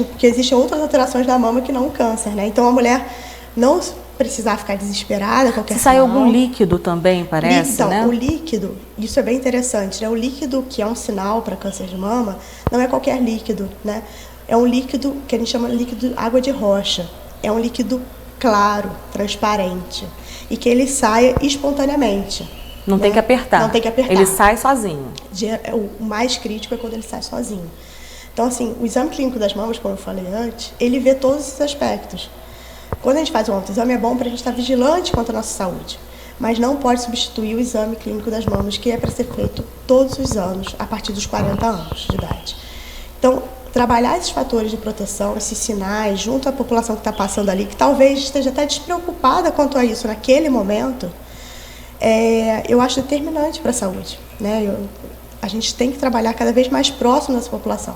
Speaker 6: Porque existem outras alterações da mama que não o câncer, né? Então, a mulher não precisar ficar desesperada, qualquer
Speaker 1: Se sai algum líquido também, parece,
Speaker 6: então,
Speaker 1: né?
Speaker 6: O líquido, isso é bem interessante, né? O líquido que é um sinal para câncer de mama, não é qualquer líquido, né? É um líquido que a gente chama de líquido água de rocha. É um líquido claro, transparente, e que ele sai espontaneamente.
Speaker 1: Não tem que apertar.
Speaker 6: Não tem que apertar.
Speaker 1: Ele sai sozinho.
Speaker 6: O mais crítico é quando ele sai sozinho. Então, assim, o exame clínico das mamas, como eu falei antes, ele vê todos esses aspectos. Quando a gente faz um autoexame, é bom para a gente estar vigilante quanto à nossa saúde. mas não pode substituir o exame clínico das mamas, que é para ser feito todos os anos, a partir dos 40 anos de idade. Então, trabalhar esses fatores de proteção, esses sinais, junto à população que está passando ali, que talvez esteja até despreocupada quanto a isso naquele momento, eu acho determinante para a saúde, né? A gente tem que trabalhar cada vez mais próximo dessa população.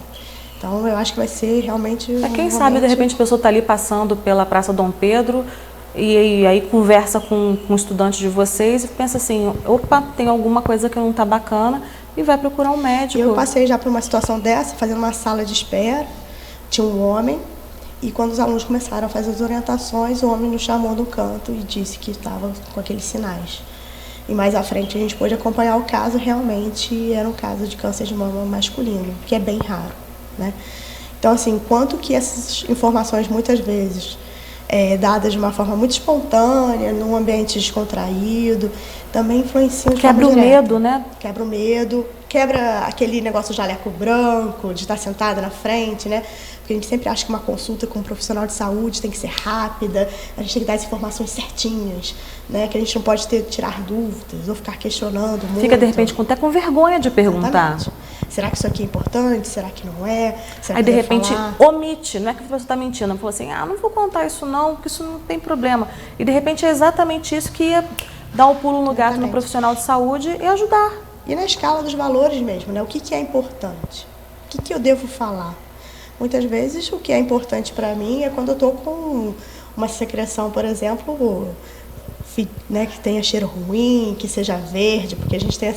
Speaker 6: Então, eu acho que vai ser realmente...
Speaker 1: Quem sabe, de repente, a pessoa está ali passando pela Praça Dom Pedro e aí conversa com um estudante de vocês e pensa assim, opa, tem alguma coisa que não está bacana, e vai procurar um médico.
Speaker 6: Eu passei já por uma situação dessa, fazendo uma sala de espera, tinha um homem, e quando os alunos começaram a fazer as orientações, o homem nos chamou no canto e disse que estava com aqueles sinais. E mais à frente a gente pôde acompanhar o caso, realmente era um caso de câncer de mama masculino, que é bem raro, né? Então, assim, enquanto que essas informações muitas vezes dadas de uma forma muito espontânea, num ambiente descontraído, também influenciam de
Speaker 1: Quebra
Speaker 6: forma
Speaker 1: o
Speaker 6: direta.
Speaker 1: medo, né?
Speaker 6: Quebra o medo, quebra aquele negócio de jaleco branco, de estar sentada na frente, né? Porque a gente sempre acha que uma consulta com um profissional de saúde tem que ser rápida, a gente tem que dar as informações certinhas, né? Que a gente não pode tirar dúvidas ou ficar questionando muito.
Speaker 1: Fica, de repente, até com vergonha de perguntar.
Speaker 6: Exatamente. Será que isso aqui é importante? Será que não é? Será
Speaker 1: Aí,
Speaker 6: que
Speaker 1: de
Speaker 6: eu devo
Speaker 1: repente,
Speaker 6: falar?
Speaker 1: omite. Não é que você está mentindo. Falou assim, não vou contar isso não, porque isso não tem problema. E, de repente, é exatamente isso que ia dar um pulo no gato no profissional de saúde e ajudar.
Speaker 6: E na escala dos valores mesmo, né? O que é importante? O que eu devo falar? Muitas vezes, o que é importante para mim é quando eu estou com uma secreção, por exemplo, né, que tenha cheiro ruim, que seja verde, porque a gente tem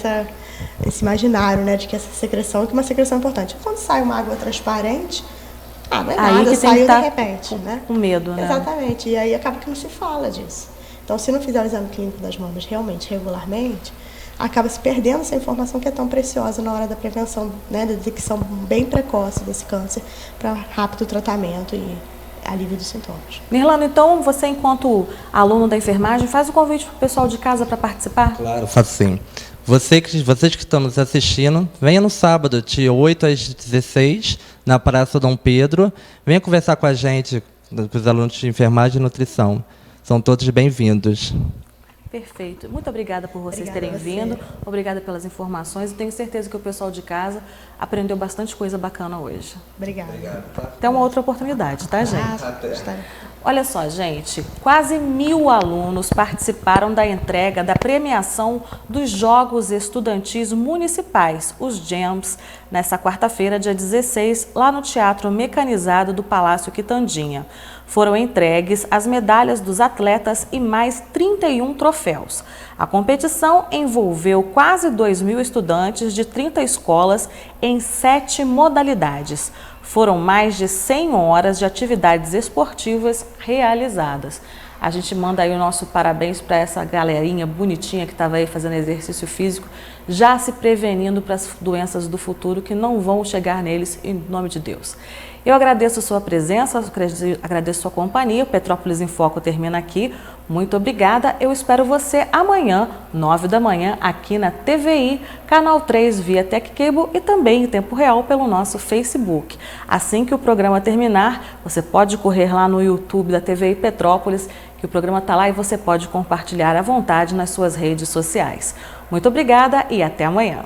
Speaker 6: esse imaginário, né, de que essa secreção é uma secreção importante. Quando sai uma água transparente, não é
Speaker 1: Aí
Speaker 6: nada,
Speaker 1: que tem
Speaker 6: saiu
Speaker 1: que estar
Speaker 6: de repente, né?
Speaker 1: com medo, né?
Speaker 6: Exatamente, e aí acaba que não se fala disso. Então, se não fizer o exame clínico das mamas realmente, regularmente, acaba se perdendo essa informação que é tão preciosa na hora da prevenção, né, da detecção bem precoce desse câncer, para rápido tratamento e alívio dos sintomas.
Speaker 1: Nirlando, então, você, enquanto aluno da enfermagem, faz o convite para o pessoal de casa para participar?
Speaker 5: Claro, faço sim. Vocês que estão nos assistindo, venha no sábado, de 8 às 16, na Praça Dom Pedro. Venha conversar com a gente, com os alunos de enfermagem e nutrição. São todos bem-vindos.
Speaker 1: Perfeito. Muito obrigada por vocês
Speaker 6: Obrigada
Speaker 1: terem
Speaker 6: a você.
Speaker 1: vindo. Obrigada pelas informações. E tenho certeza que o pessoal de casa aprendeu bastante coisa bacana hoje.
Speaker 6: Obrigada.
Speaker 1: Até uma outra oportunidade, tá, gente?
Speaker 6: Está.
Speaker 1: Olha só, gente, quase 1000 alunos participaram da entrega da premiação dos Jogos Estudantis Municipais, os GEMS, nessa quarta-feira, dia 16, lá no Teatro Mecanizado do Palácio Quitandinha. Foram entregues as medalhas dos atletas e mais 31 troféus. A competição envolveu quase 2.000 estudantes de 30 escolas em 7 modalidades. Foram mais de 100 horas de atividades esportivas realizadas. A gente manda aí o nosso parabéns para essa galerinha bonitinha que estava aí fazendo exercício físico, já se prevenindo para as doenças do futuro que não vão chegar neles, em nome de Deus. Eu agradeço a sua presença, agradeço a sua companhia. O Petrópolis em Foco termina aqui. Muito obrigada. Eu espero você amanhã, 9 da manhã, aqui na TVI, Canal 3 via Tech Cable e também em tempo real pelo nosso Facebook. Assim que o programa terminar, você pode correr lá no YouTube da TVI Petrópolis, que o programa está lá e você pode compartilhar à vontade nas suas redes sociais. Muito obrigada e até amanhã.